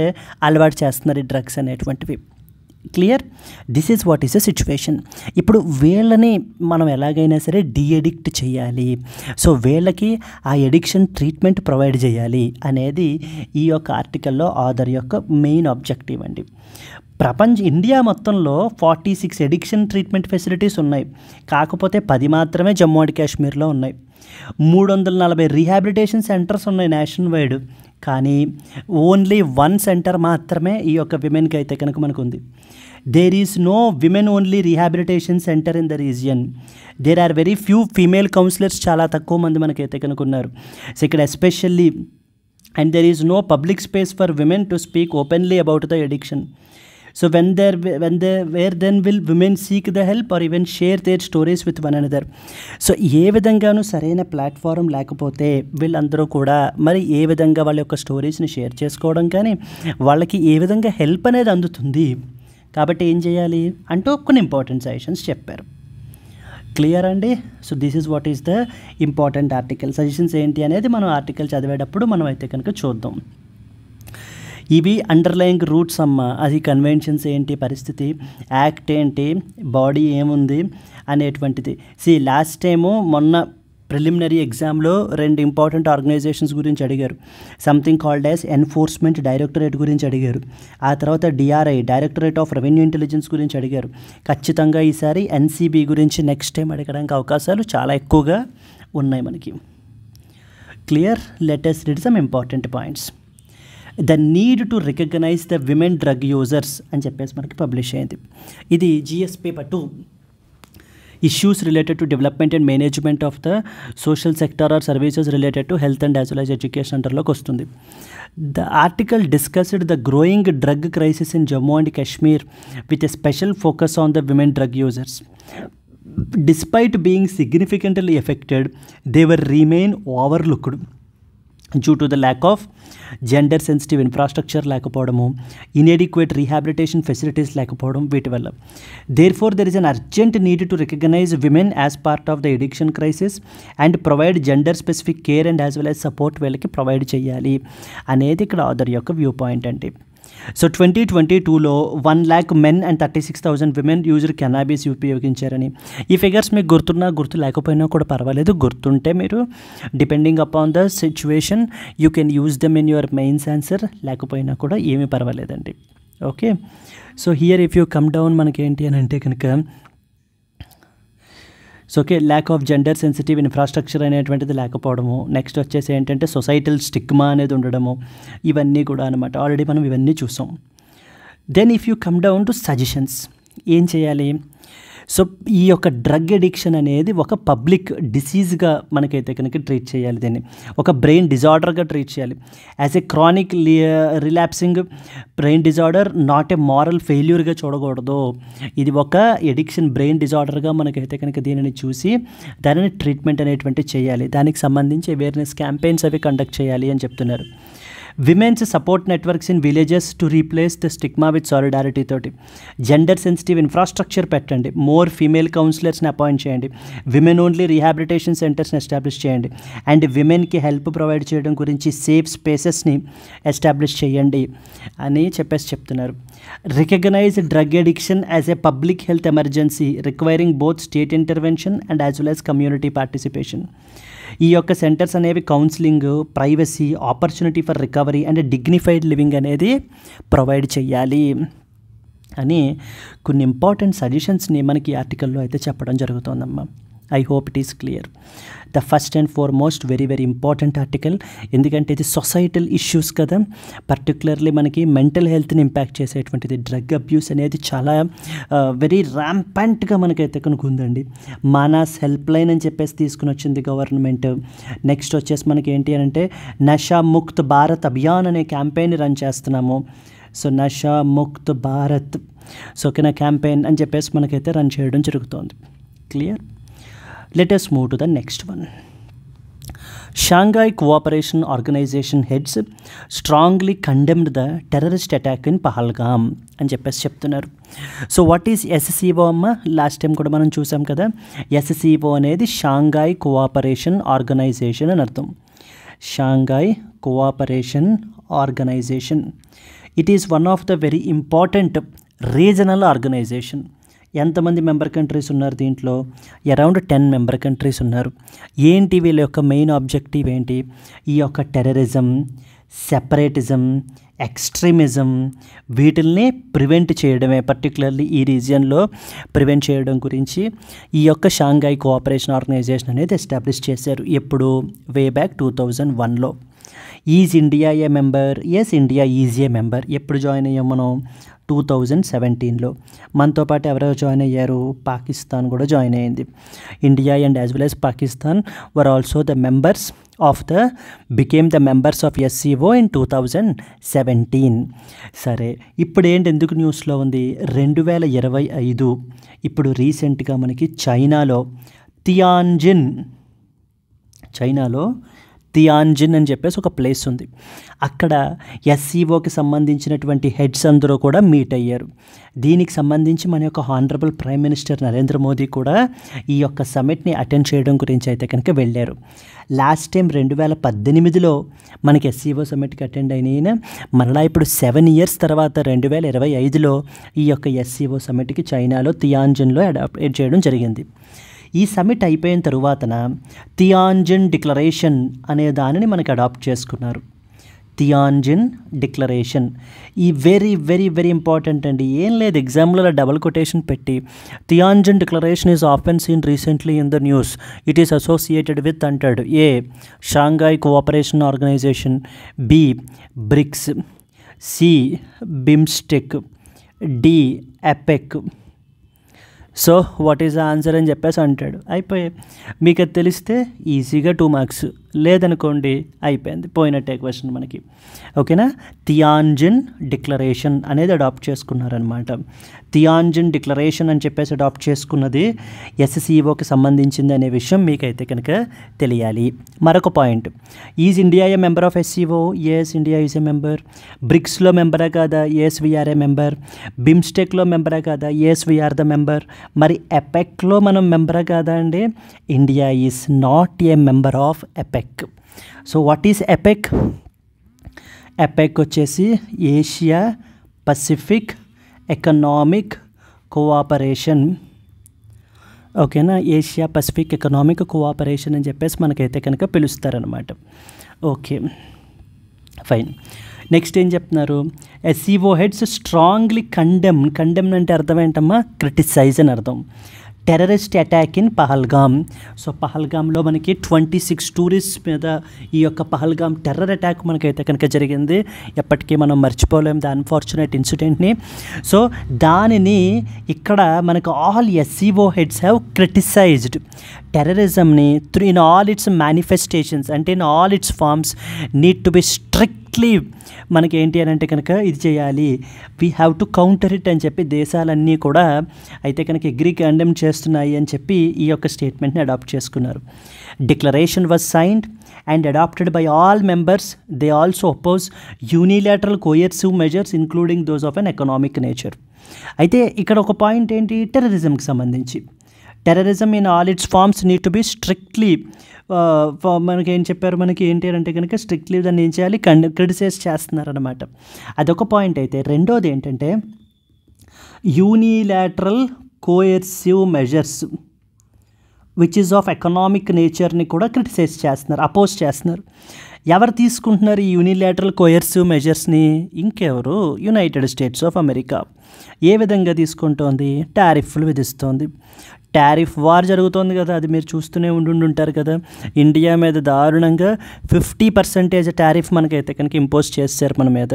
అలవాటు చేస్తున్నారు ఈ డ్రగ్స్ అనేటువంటివి. Clear? This is what is the situation. ఇప్పుడు వీళ్ళని మనం ఎలాగైనా సరే డీఎడిక్ట్ చేయాలి. సో వీళ్ళకి ఆ ఎడిక్షన్ ట్రీట్మెంట్ ప్రొవైడ్ చేయాలి అనేది ఈ యొక్క ఆర్టికల్లో ఆథర్ యొక్క మెయిన్ ఆబ్జెక్టివ్ అండి. ఇండియా మొత్తంలో 46 ఎడిక్షన్ ట్రీట్మెంట్ ఫెసిలిటీస్ ఉన్నాయి. కాకపోతే 10 మాత్రమే జమ్మూ అండ్ కాశ్మీర్లో ఉన్నాయి. 340 రీహాబిలిటేషన్ సెంటర్స్ ఉన్నాయి నేషనల్ వైడ్. కానీ ఓన్లీ 1 సెంటర్ మాత్రమే ఈ యొక్క విమెన్కి అయితే కనుక మనకు ఉంది. There is no women only rehabilitation centre in the region. There are very few female counsellors, చాలా తక్కువ మంది మనకైతే కనుక ఉన్నారు. సో ఇక్కడ especially and there is no public space for women to speak openly about the addiction. So where then will women seek the help or even share their stories with one another? So ఏ విధంగానూ సరైన platform లేకపోతే వీళ్ళందరూ కూడా మరి ఏ విధంగా వాళ్ళ యొక్క స్టోరీస్ని షేర్ చేసుకోవడం కానీ వాళ్ళకి ఏ విధంగా హెల్ప్ అనేది అందుతుంది? కాబట్టి ఏం చేయాలి అంటూ కొన్ని ఇంపార్టెంట్ సజెషన్స్ చెప్పారు. క్లియర్ అండి? So this is what is the important article. Suggestions ఏంటి అనేది మనం ఆర్టికల్ చదివేటప్పుడు మనం అయితే కనుక చూద్దాం. ఇవి అండర్లయింగ్ రూట్స్ అమ్మ. అది కన్వెన్షన్స్ ఏంటి, పరిస్థితి, యాక్ట్ ఏంటి, బాడీ ఏముంది అనేటువంటిది. లాస్ట్ టైము మొన్న ప్రిలిమినరీ ఎగ్జామ్లో 2 ఇంపార్టెంట్ ఆర్గనైజేషన్స్ గురించి అడిగారు. Something called as enforcement directorate గురించి అడిగారు. ఆ తర్వాత DRI, directorate of revenue intelligence గురించి అడిగారు. ఖచ్చితంగా ఈసారి NCB గురించి నెక్స్ట్ టైం అడగడానికి అవకాశాలు చాలా ఎక్కువగా ఉన్నాయి మనకి. Clear? Let us read some important points. The need to recognise the women drug users అని చెప్పేసి మనకి పబ్లిష్ అయింది. ఇది GS paper 2. issues related to development and management of the social sector or services related to health and as well as education అంటర్లోకి వస్తుంది. The article discussed the growing drug crisis in Jammu and Kashmir with a special focus on the women drug users. Despite being significantly affected, they were remain overlooked due to the lack of gender sensitive infrastructure లేకపోవడము, inadequate rehabilitation facilities లేకపోవడం వీటి వల్ల. Therefore there is an urgent need to recognize women as part of the addiction crisis and provide gender specific care and as well as support వీళ్ళకి provide చేయాలి అనేది ఇక్కడ author యొక్క view point అండి. So 2022లో 1 lakh men and 36,000 women user cannabis ఉపయోగించారని. ఈ figures మీకు గుర్తున్నా గుర్తు లేకపోయినా కూడా పర్వాలేదు, గుర్తుంటే మీరు depending upon the situation you can use them in your mains answer, లేకపోయినా కూడా ఏమీ పర్వాలేదండి. Okay, so here if you come down మనకి ఏంటి అని అంటే కనుక so okay lack of gender sensitive infrastructure అనేటువంటిది లేకపోవడము, నెక్స్ట్ వచ్చేసి ఏంటంటే సొసైటల్ స్టిగ్మా అనేది ఉండడము, ఇవన్నీ కూడా అనమాట. ఆల్రెడీ మనం ఇవన్నీ చూసాం. Then if you come down to suggestions, ఏం చేయాలి? సో ఈ యొక్క డ్రగ్ అడిక్షన్ అనేది ఒక పబ్లిక్ డిసీజ్గా మనకైతే కనుక ట్రీట్ చేయాలి, దీన్ని ఒక బ్రెయిన్ డిజార్డర్గా ట్రీట్ చేయాలి. As a chronic relapsing brain disorder, not a moral ఫెయిల్యూర్గా చూడకూడదు. ఇది ఒక ఎడిక్షన్ బ్రెయిన్ డిజార్డర్గా మనకైతే కనుక దీనిని చూసి దానిని ట్రీట్మెంట్ అనేటువంటి చేయాలి. దానికి సంబంధించి అవేర్నెస్ క్యాంపెయిన్స్ అవి కండక్ట్ చేయాలి అని చెప్తున్నారు. Women's support networks in villages to replace the stigma with solidarity తోటి. జెండర్ సెన్సిటివ్ ఇన్ఫ్రాస్ట్రక్చర్ పెట్టండి, మోర్ ఫీమేల్ కౌన్సిలర్స్ని అపాయింట్ చేయండి, విమెన్ ఓన్లీ రీహాబిలిటేషన్ సెంటర్స్ని ఎస్టాబ్లిష్ చేయండి, అండ్ విమెన్కి హెల్ప్ ప్రొవైడ్ చేయడం గురించి సేఫ్ స్పేసెస్ని ఎస్టాబ్లిష్ చేయండి అని చెప్తున్నారు. Recognise drug addiction as a public health emergency requiring both state intervention and as well as community participation. ఈ యొక్క సెంటర్స్ అనేవి counselling, privacy, opportunity for recovery and dignified living అనేది ప్రొవైడ్ చేయాలి అని కొన్ని ఇంపార్టెంట్ సజెషన్స్ని మనకి ఆర్టికల్లో అయితే చెప్పడం జరుగుతుందమ్మా. I hope it is clear. The first and foremost very very important article, ఎందుకంటే ఇది సొసైటల్ ఇష్యూస్ కదా, పర్టికులర్లీ మనకి మెంటల్ హెల్త్ని ఇంపాక్ట్ చేసేటువంటిది. డ్రగ్ అబ్యూస్ అనేది చాలా వెరీ ర్యాంపెంట్గా మనకైతే కనుక ఉందండి. మానాస్ హెల్ప్ లైన్ అని చెప్పేసి తీసుకుని వచ్చింది గవర్నమెంట్. నెక్స్ట్ వచ్చేసి మనకి ఏంటి అని అంటే నషా ముక్త్ భారత్ అభియాన్ అనే క్యాంపెయిన్ రన్ చేస్తున్నాము. సో నషా ముక్త్ భారత్ సో ఓకేనా క్యాంపెయిన్ అని చెప్పేసి మనకైతే రన్ చేయడం జరుగుతుంది. Clear? Let us move to the next one. Shanghai Cooperation Organization heads strongly condemned the terrorist attack in Pahalgam అని చెప్పేసి చెప్తున్నారు. సో వాట్ ఈజ్ ఎస్సీఓ అమ్మ? లాస్ట్ టైం కూడా మనం చూసాం కదా, ఎస్సీఓ అనేది షాంఘాయ్ కోఆపరేషన్ ఆర్గనైజేషన్ అని అర్థం. Shanghai cooperation organisation, it is one of the very important regional organisation. ఎంతమంది మెంబర్ కంట్రీస్ ఉన్నారు దీంట్లో? అరౌండ్ 10 మెంబర్ కంట్రీస్ ఉన్నారు. ఏంటి వీళ్ళ యొక్క మెయిన్ ఆబ్జెక్టివ్ ఏంటి? ఈ యొక్క టెర్రరిజం, సెపరేటిజం, ఎక్స్ట్రీమిజం వీటిల్ని ప్రివెంట్ చేయడమే, పర్టికులర్లీ ఈ రీజియన్లో ప్రివెంట్ చేయడం గురించి ఈ యొక్క షాంఘాయ్ కోఆపరేషన్ ఆర్గనైజేషన్ అనేది ఎస్టాబ్లిష్ చేశారు. ఎప్పుడు? వే బ్యాక్ 2001లో. Is India a member? Yes, India is a member. ఎప్పుడు జాయిన్ అయ్యాం మనం? 2017లో. మనతో పాటు ఎవరెవరు జాయిన్ అయ్యారు? పాకిస్తాన్ కూడా జాయిన్ అయ్యింది. India and as well as Pakistan were also the members of became the members of SCO in 2017. సరే, ఇప్పుడు ఏంటి, ఎందుకు న్యూస్లో ఉంది? 2025 ఇప్పుడు రీసెంట్గా మనకి చైనాలో తియాన్జిన్ అని చెప్పేసి ఒక ప్లేస్ ఉంది. అక్కడ ఎస్సీఓకి సంబంధించినటువంటి హెడ్స్ అందరూ కూడా మీట్ అయ్యారు. దీనికి సంబంధించి మన యొక్క honourable prime minister Narendra Modi కూడా ఈ యొక్క సమ్మిట్ని అటెండ్ చేయడం గురించి అయితే కనుక వెళ్ళారు. లాస్ట్ టైం 2018లో మనకి ఎస్సీఓ సమ్మిట్కి అటెండ్ అయిన మరలా ఇప్పుడు 7 years తర్వాత 2025లో ఈ యొక్క ఎస్సీఓ సమ్మిట్కి చైనాలో తియాన్జిన్లో అడాప్ట్ చేయడం జరిగింది. ఈ సమ్మిట్ అయిపోయిన తరువాతన తియాన్జిన్ డిక్లరేషన్ అనే దానిని మనకి అడాప్ట్ చేసుకున్నారు. తియాన్జిన్ డిక్లరేషన్ ఈ వెరీ వెరీ వెరీ ఇంపార్టెంట్ అండి. ఏం లేదు, ఎగ్జామ్లో డబుల్ కొటేషన్ పెట్టి Tianjin declaration is often seen recently in the news, it is associated with అంటాడు. A, Shanghai cooperation organisation, B, BRICS, C, BIMSTEC, D, APEC, so what is the answer అని చెప్పేసి అంటాడు. అయిపోయాయి. మీకు అది తెలిస్తే ఈజీగా 2 మార్క్స్, లేదనుకోండి అయిపోయింది, పోయినట్టే క్వశ్చన్ మనకి. ఓకేనా. తియాన్జిన్ డిక్లరేషన్ అనేది అడాప్ట్ చేసుకున్నారనమాట. తియాన్జిన్ డిక్లరేషన్ అని చెప్పేసి అడాప్ట్ చేసుకున్నది ఎస్సీఓకి సంబంధించింది అనే విషయం మీకైతే కనుక తెలియాలి. మరొక point, is India a member of SCO? Yes, India is a member. బ్రిక్స్లో మెంబరా కాదా? Yes, we are a member. బిమ్స్టెక్లో మెంబరా కాదా? Yes, we are the member. మరి ఎపెక్లో మనం మెంబరా కాదా అండి? India is not a member of APEC. So what is APEC? APEC వచ్చేసి ఏషియా పసిఫిక్ ఎకనామిక్ కోఆపరేషన్. ఓకేనా, ఏషియా పసిఫిక్ ఎకనామిక్ కోఆపరేషన్ అని చెప్పేసి మనకైతే కనుక పిలుస్తారనమాట. Okay, fine. నెక్స్ట్ ఏం చెప్తున్నారు? ఎస్సీఓ హెడ్స్ స్ట్రాంగ్లీ కండెమ్ అంటే అర్థం ఏంటమ్మా? క్రిటిసైజ్ అని అర్థం. Terrorist attack in Pahalgam. So పహల్గామ్లో మనకి 26 టూరిస్ట్ మీద ఈ యొక్క పహల్గామ్ టెర్రర్ అటాక్ మనకైతే కనుక జరిగింది. ఎప్పటికీ మనం మర్చిపోలేము ద అన్ఫార్చునేట్ ఇన్సిడెంట్ని. సో దానిని ఇక్కడ మనకు all SCO heads have criticised టెర్రరిజంని ఇన్ ఆల్ ఇట్స్ మేనిఫెస్టేషన్స్, అంటే in all its forms need to be strictly మనకి ఏంటి అని అంటే కనుక ఇది చేయాలి, we have to counter it అని చెప్పి దేశాలన్నీ కూడా అయితే కనుక అగ్రీ కండెమ్ చేస్తున్నాయి అని చెప్పి ఈ యొక్క స్టేట్మెంట్ని అడాప్ట్ చేసుకున్నారు. Declaration was signed and adopted by all members. They also oppose unilateral coercive measures including those of an economic nature. అయితే ఇక్కడ ఒక పాయింట్ ఏంటి? టెర్రరిజంకి సంబంధించి terrorism in all its forms need to be strictly మనకి ఏం చెప్పారు? మనకి ఏంటి అంటే కనుక స్ట్రిక్ట్లీ దాన్ని ఏం చేయాలి? క్రిటిసైజ్ చేస్తున్నారనమాట. అదొక పాయింట్. అయితే రెండోది ఏంటంటే unilateral coercive measures which is of economic నేచర్ని కూడా క్రిటిసైజ్ చేస్తున్నారు, అపోజ్ చేస్తున్నారు. ఎవరు తీసుకుంటున్నారు ఈ యూనిలాటరల్ కోయర్సివ్ మెజర్స్ని? ఇంకెవరు? United States of America. ఏ విధంగా తీసుకుంటోంది? టారిఫ్లు విధిస్తోంది. టారిఫ్ వార్ జరుగుతోంది కదా, అది మీరు చూస్తూనే ఉండుంటారు కదా. ఇండియా మీద దారుణంగా 50% టారిఫ్ మనకైతే కనుక ఇంపోజ్ చేశారు మన మీద.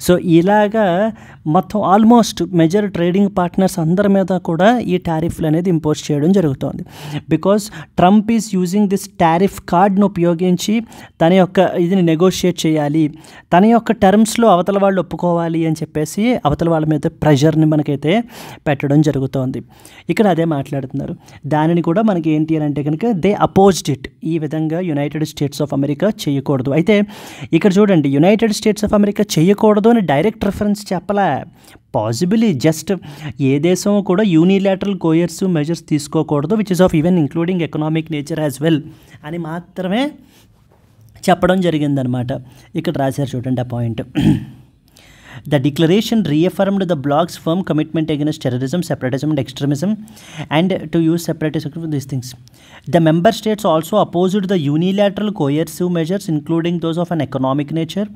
సో ఇలాగా మొత్తం ఆల్మోస్ట్ మెజర్ ట్రేడింగ్ పార్ట్నర్స్ అందరి మీద కూడా ఈ టారిఫ్లు అనేది ఇంపోజ్ చేయడం జరుగుతోంది. Because Trump is using this tariff కార్డ్ను ఉపయోగించి తన యొక్క ఇదిని నెగోషియేట్ చేయాలి, తన యొక్క టర్మ్స్లో అవతల వాళ్ళు ఒప్పుకోవాలి అని చెప్పేసి అవతల వాళ్ళ మీద ప్రెషర్ని మనకైతే పెట్టడం జరుగుతోంది. ఇక్కడ అదే మాట్లాడుతున్నారు. దానిని కూడా మనకి ఏంటి అని అంటే కనుక దే అపోజ్డ్ ఇట్. ఈ విధంగా యునైటెడ్ స్టేట్స్ ఆఫ్ అమెరికా చేయకూడదు. అయితే ఇక్కడ చూడండి, యునైటెడ్ స్టేట్స్ ఆఫ్ అమెరికా చేయకూడదు అని డైరెక్ట్ రెఫరెన్స్ చెప్పలే. పాసిబిలీ జస్ట్ ఏ దేశం కూడా యూనిలాటరల్ కోయర్సివ్ మెజర్స్ తీసుకోకూడదు which is of even including economic nature as well అని మాత్రమే చెప్పడం జరిగిందనమాట. ఇక్కడ రాశారు చూడండి ఆ point. The declaration reaffirmed the bloc's firm commitment against terrorism, separatism and extremism and to use separatist for these things. The member states also opposed the unilateral coercive measures including those of an economic nature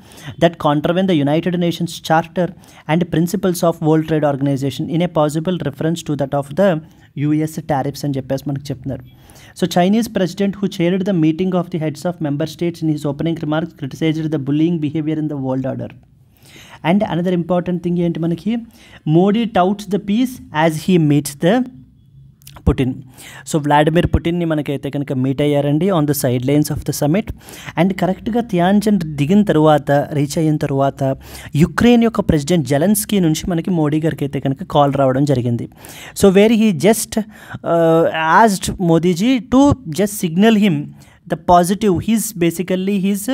that contravene the United Nations Charter and principles of World Trade Organization in a possible reference to that of the US tariffs అని చెప్పేసి మనకు చెప్తున్నారు. So Chinese president who chaired the meeting of the heads of member states in his opening remarks criticized the bullying behavior in the world order. And another important thing ఏంటి మనకి? Modi touts the peace as he meets the Putin. So Vladimir పుటిన్ని మనకైతే కనుక meet అయ్యారండి on the sidelines of the summit. And కరెక్ట్గా Tianjin దిగిన తర్వాత, reach అయిన తర్వాత యుక్రెయిన్ యొక్క ప్రెసిడెంట్ జెలెన్స్కీ నుంచి మనకి మోడీ గారికి అయితే కనుక కాల్ రావడం జరిగింది. So where he just asked Modiji to just signal him the positive. He's basically he's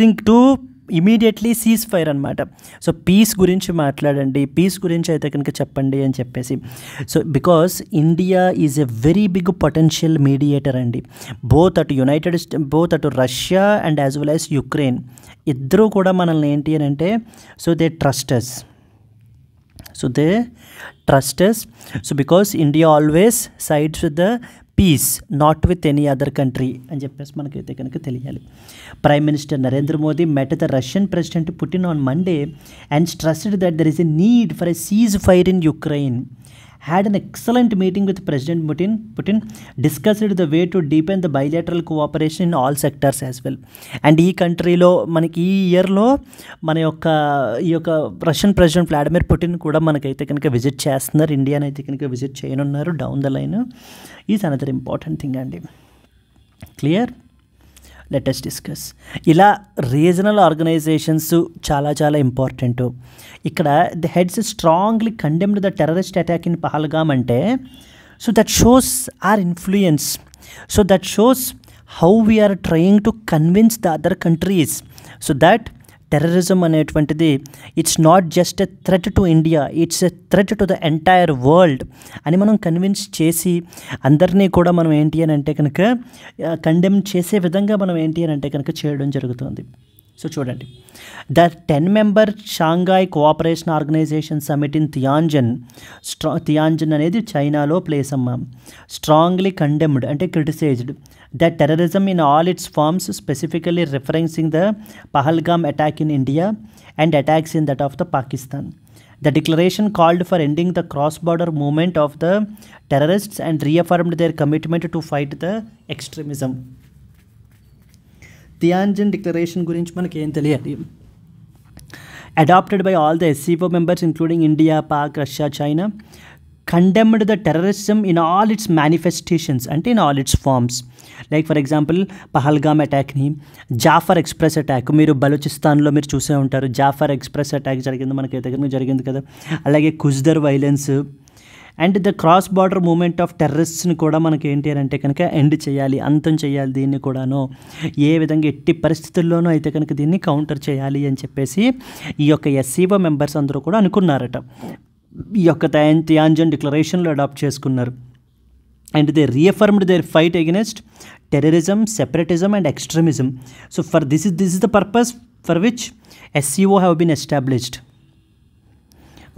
think to immediately ceasefire అనమాట. సో పీస్ గురించి మాట్లాడండి, పీస్ గురించి అయితే కనుక చెప్పండి అని చెప్పేసి. So because India is a very big potential mediator అండి. బోత్ అటు Russia and as well as Ukraine ఇద్దరూ కూడా మనల్ని ఏంటి అని అంటే so they trust us. So because India always sides with the peace, not with any other country అని చెప్పేసి మనకైతే కనుక తెలియాలి. Prime minister Narendra Modi met the Russian President Putin on Monday and stressed that there is a need for a ceasefire in Ukraine had an excellent meeting with President Putin, discussed the way to deepen the bilateral cooperation in all sectors as well. And ఈ కంట్రీలో మనకి ఈ ఇయర్లో మన ఈ యొక్క Russian president Vladimir Putin కూడా మనకైతే కనుక విజిట్ చేస్తున్నారు, ఇండియాని అయితే కనుక విజిట్ చేయనున్నారు down the line. Is another important thing అండి. క్లియర్? Let us discuss. ఇలా రీజనల్ ఆర్గనైజేషన్స్ చాలా చాలా ఇంపార్టెంట్. ఇక్కడ the heads strongly condemned the terrorist attack in Pahalgam అంటే so that shows our influence, so that shows how we are trying to convince the other countries so that terrorism అనేటువంటిది it's not just a threat to India, it's a threat to the entire world అని మనం convince చేసి అందరినీ కూడా మనం ఏంటి అని అంటే కనుక కండెమ్ చేసే విధంగా మనం ఏంటి అని అంటే కనుక చేయడం జరుగుతుంది. సో చూడండి, the 10-member Shanghai cooperation organisation summit in Tianjin అనేది చైనాలో ప్లేస్ అమ్మ. స్ట్రాంగ్లీ కండెమ్డ్ అంటే criticised that terrorism in all its forms, specifically referencing the Pahalgam attack in India and attacks in that of the Pakistan. The declaration called for ending the cross-border movement of the terrorists and reaffirmed their commitment to fight the extremism. Tianjin Declaration గురించి మనకి ఏం తెలియాలి? Adopted by all the SCO members including India, Pak, Russia, China, condemned the terrorism in all its manifestations and in all its forms. Like for example Pahalgam అటాక్ని, Jaffar express attack మీరు బలూచిస్తాన్లో మీరు చూసే ఉంటారు, జాఫర్ ఎక్స్ప్రెస్ అటాక్ జరిగింది మనకి దగ్గర జరిగింది కదా. అలాగే Khuzdar violence and the cross border movement of టెర్రరిస్ట్ని కూడా మనకి ఏంటి అని అంటే కనుక ఎండ్ చేయాలి, అంతం చేయాలి దీన్ని కూడాను. ఏ విధంగా ఎట్టి పరిస్థితుల్లోనూ అయితే కనుక దీన్ని కౌంటర్ చేయాలి అని చెప్పేసి ఈ యొక్క SCO మెంబర్స్ అందరూ కూడా అనుకున్నారట. ఈ యొక్క తియాన్జిన్ డిక్లరేషన్లో అడాప్ట్ చేసుకున్నారు. And they reaffirmed their fight against terrorism, separatism and extremism. So for this is the purpose for which SCO have been established.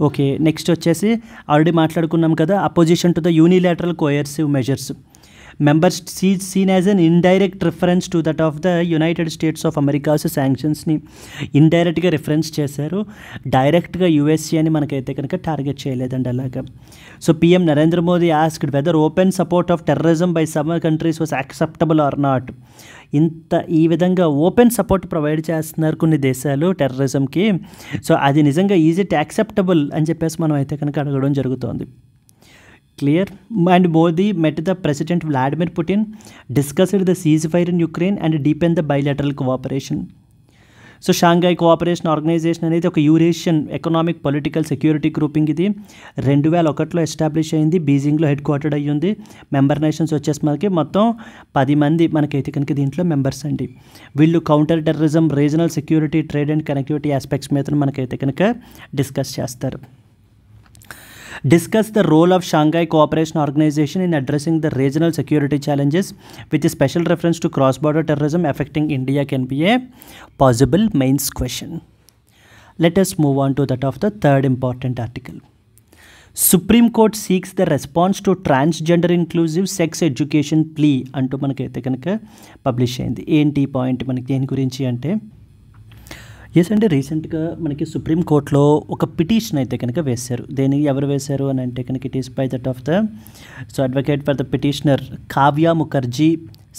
Okay, next వచ్చేసి ఆల్రెడీ మాట్లాడుకున్నాం కదా, opposition to the unilateral coercive measures. Members seen as an indirect reference to that of the United States of America's శాంక్షన్స్ని ఇండైరెక్ట్గా reference చేశారు, డైరెక్ట్గా USA అని మనకైతే కనుక టార్గెట్ చేయలేదండి అలాగా. So PM Narendra Modi asked whether open support of terrorism by some countries was acceptable or not. ఈ విధంగా ఓపెన్ సపోర్ట్ ప్రొవైడ్ చేస్తున్నారు కొన్ని దేశాలు టెర్రరిజంకి, సో అది నిజంగా ఈజ్ ఇట్ యాక్సెప్టబుల్ అని చెప్పేసి మనం అయితే కనుక అడగడం జరుగుతోంది. Clear? And Modi met the President Vladimir Putin, discussed the ceasefire in Ukraine and deepened the bilateral cooperation. So Shanghai cooperation organisation అనేది ఒక Eurasian economic political security grouping. ఇది 2001లో ఎస్టాబ్లిష్ అయింది, బీజింగ్లో హెడ్ క్వార్టర్డ్ అయ్యింది. మెంబర్ నేషన్స్ వచ్చేసి మనకి మొత్తం 10 మంది మనకైతే కనుక దీంట్లో మెంబర్స్ అండి. వీళ్ళు counter terrorism, regional security, trade and connectivity aspects మీద మనకైతే కనుక డిస్కస్ చేస్తారు. Discuss the role of Shanghai Cooperation Organization in addressing the regional security challenges with a special reference to cross-border terrorism affecting India can be a possible mains question. Let us move on to that of the third important article. Supreme Court seeks the response to transgender inclusive sex education plea అంటూ మనకైతే కనుక publish అయింది. ఏంటి point మనకి దేని గురించి అంటే, yes అంటే రీసెంట్గా మనకి సుప్రీంకోర్టులో ఒక పిటిషన్ అయితే కనుక వేశారు. దేనికి ఎవరు వేశారు అని అంటే కనుక it is by that of the advocate for the petitioner Kavya Mukherjee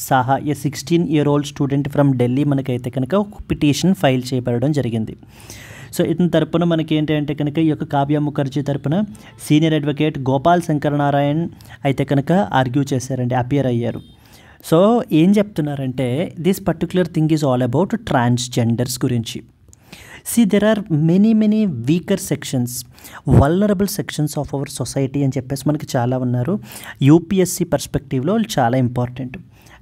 Saha, a 16-year-old student from Delhi మనకైతే కనుక ఒక పిటిషన్ ఫైల్ చేయబడడం జరిగింది. సో ఇతని తరపున మనకి ఏంటి అంటే కనుక ఈ యొక్క కావ్య ముఖర్జీ తరపున సీనియర్ అడ్వకేట్ గోపాల్ శంకర్ నారాయణ్ అయితే కనుక ఆర్గ్యూ చేశారండి, అపియర్ అయ్యారు. సో ఏం చెప్తున్నారంటే this particular thing is all about transgenders గురించి. See, there are many weaker sections, vulnerable sections of our society అని చెప్పేసి మనకి చాలా ఉన్నారు. UPSC పర్స్పెక్టివ్లో చాలా important.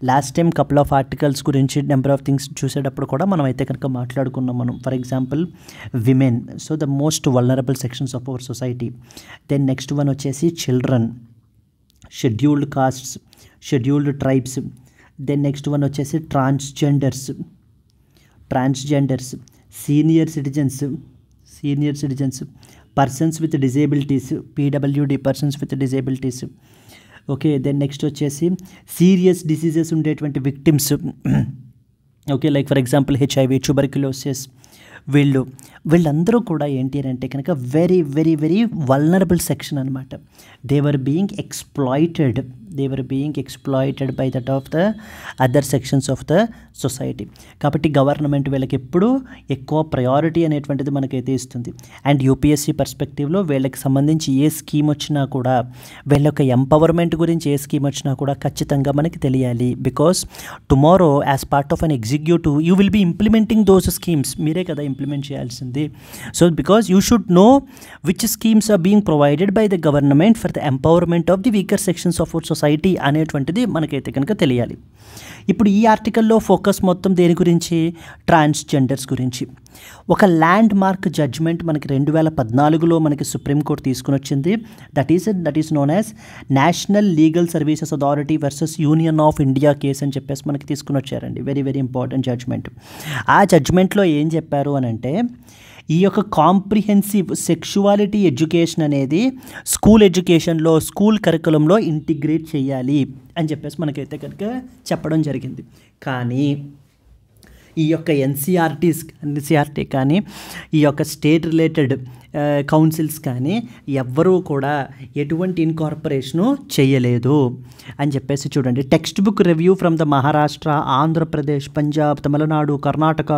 Last time couple of articles గురించి నెంబర్ ఆఫ్ థింగ్స్ చూసేటప్పుడు కూడా మనం అయితే కనుక మాట్లాడుకున్నాం మనం. For example women, so the most vulnerable sections of our society. Then next one వచ్చేసి children, scheduled castes, scheduled tribes. Then next one వచ్చేసి transgenders, senior citizens, persons with disabilities, PWD, persons with disabilities. Okay, then next వచ్చేసి serious diseases ఉండేటువంటి victims. Okay, like for example HIV, tuberculosis. వీళ్ళందరూ కూడా ఏంటి అని అంటే కనుక very very very vulnerable section అనమాట. They were being exploited by that of the other sections of the society. కాబట్టి గవర్నమెంట్ వీళ్ళకి ఎప్పుడూ ఎక్కువ ప్రయారిటీ అనేటువంటిది మనకైతే ఇస్తుంది. అండ్ యూపీఎస్సీ పర్స్పెక్టివ్లో వీళ్ళకి సంబంధించి ఏ స్కీమ్ వచ్చినా కూడా, వీళ్ళ యొక్క ఎంపవర్మెంట్ గురించి ఏ స్కీమ్ వచ్చినా కూడా ఖచ్చితంగా మనకి తెలియాలి. Because tomorrow as part of an executive you will be implementing those schemes. మీరే కదా ఇంప్లిమెంట్ చేయాల్సింది. So because you should know which schemes are being provided by the government for the empowerment of the weaker sections of our society అనేటువంటిది మనకైతే కనుక తెలియాలి. ఇప్పుడు ఈ ఆర్టికల్లో ఫోకస్ మొత్తం దేని గురించి? ట్రాన్స్జెండర్స్ గురించి. ఒక ల్యాండ్ మార్క్ జడ్జ్మెంట్ మనకి 2014లో మనకి సుప్రీంకోర్టు తీసుకుని వచ్చింది. That is known as national legal services authority versus union of India case అని చెప్పేసి మనకి తీసుకుని వచ్చారండి. Very very important judgment. ఆ జడ్జ్మెంట్లో ఏం చెప్పారు అని అంటే, ఈ యొక్క కాంప్రిహెన్సివ్ సెక్షువాలిటీ ఎడ్యుకేషన్ అనేది స్కూల్ ఎడ్యుకేషన్లో, స్కూల్ కరికులంలో ఇంటిగ్రేట్ చేయాలి అని చెప్పేసి మనకైతే కనుక చెప్పడం జరిగింది. కానీ ఈ యొక్క ఎన్సీఆర్టీ కానీ, ఈ యొక్క స్టేట్ రిలేటెడ్ కౌన్సిల్స్ కానీ ఎవ్వరూ కూడా ఎటువంటి ఇన్కార్పొరేషను చేయలేదు అని చెప్పేసి చూడండి. Text book review from the Maharashtra, Andhra Pradesh, Punjab, Tamil Nadu, Karnataka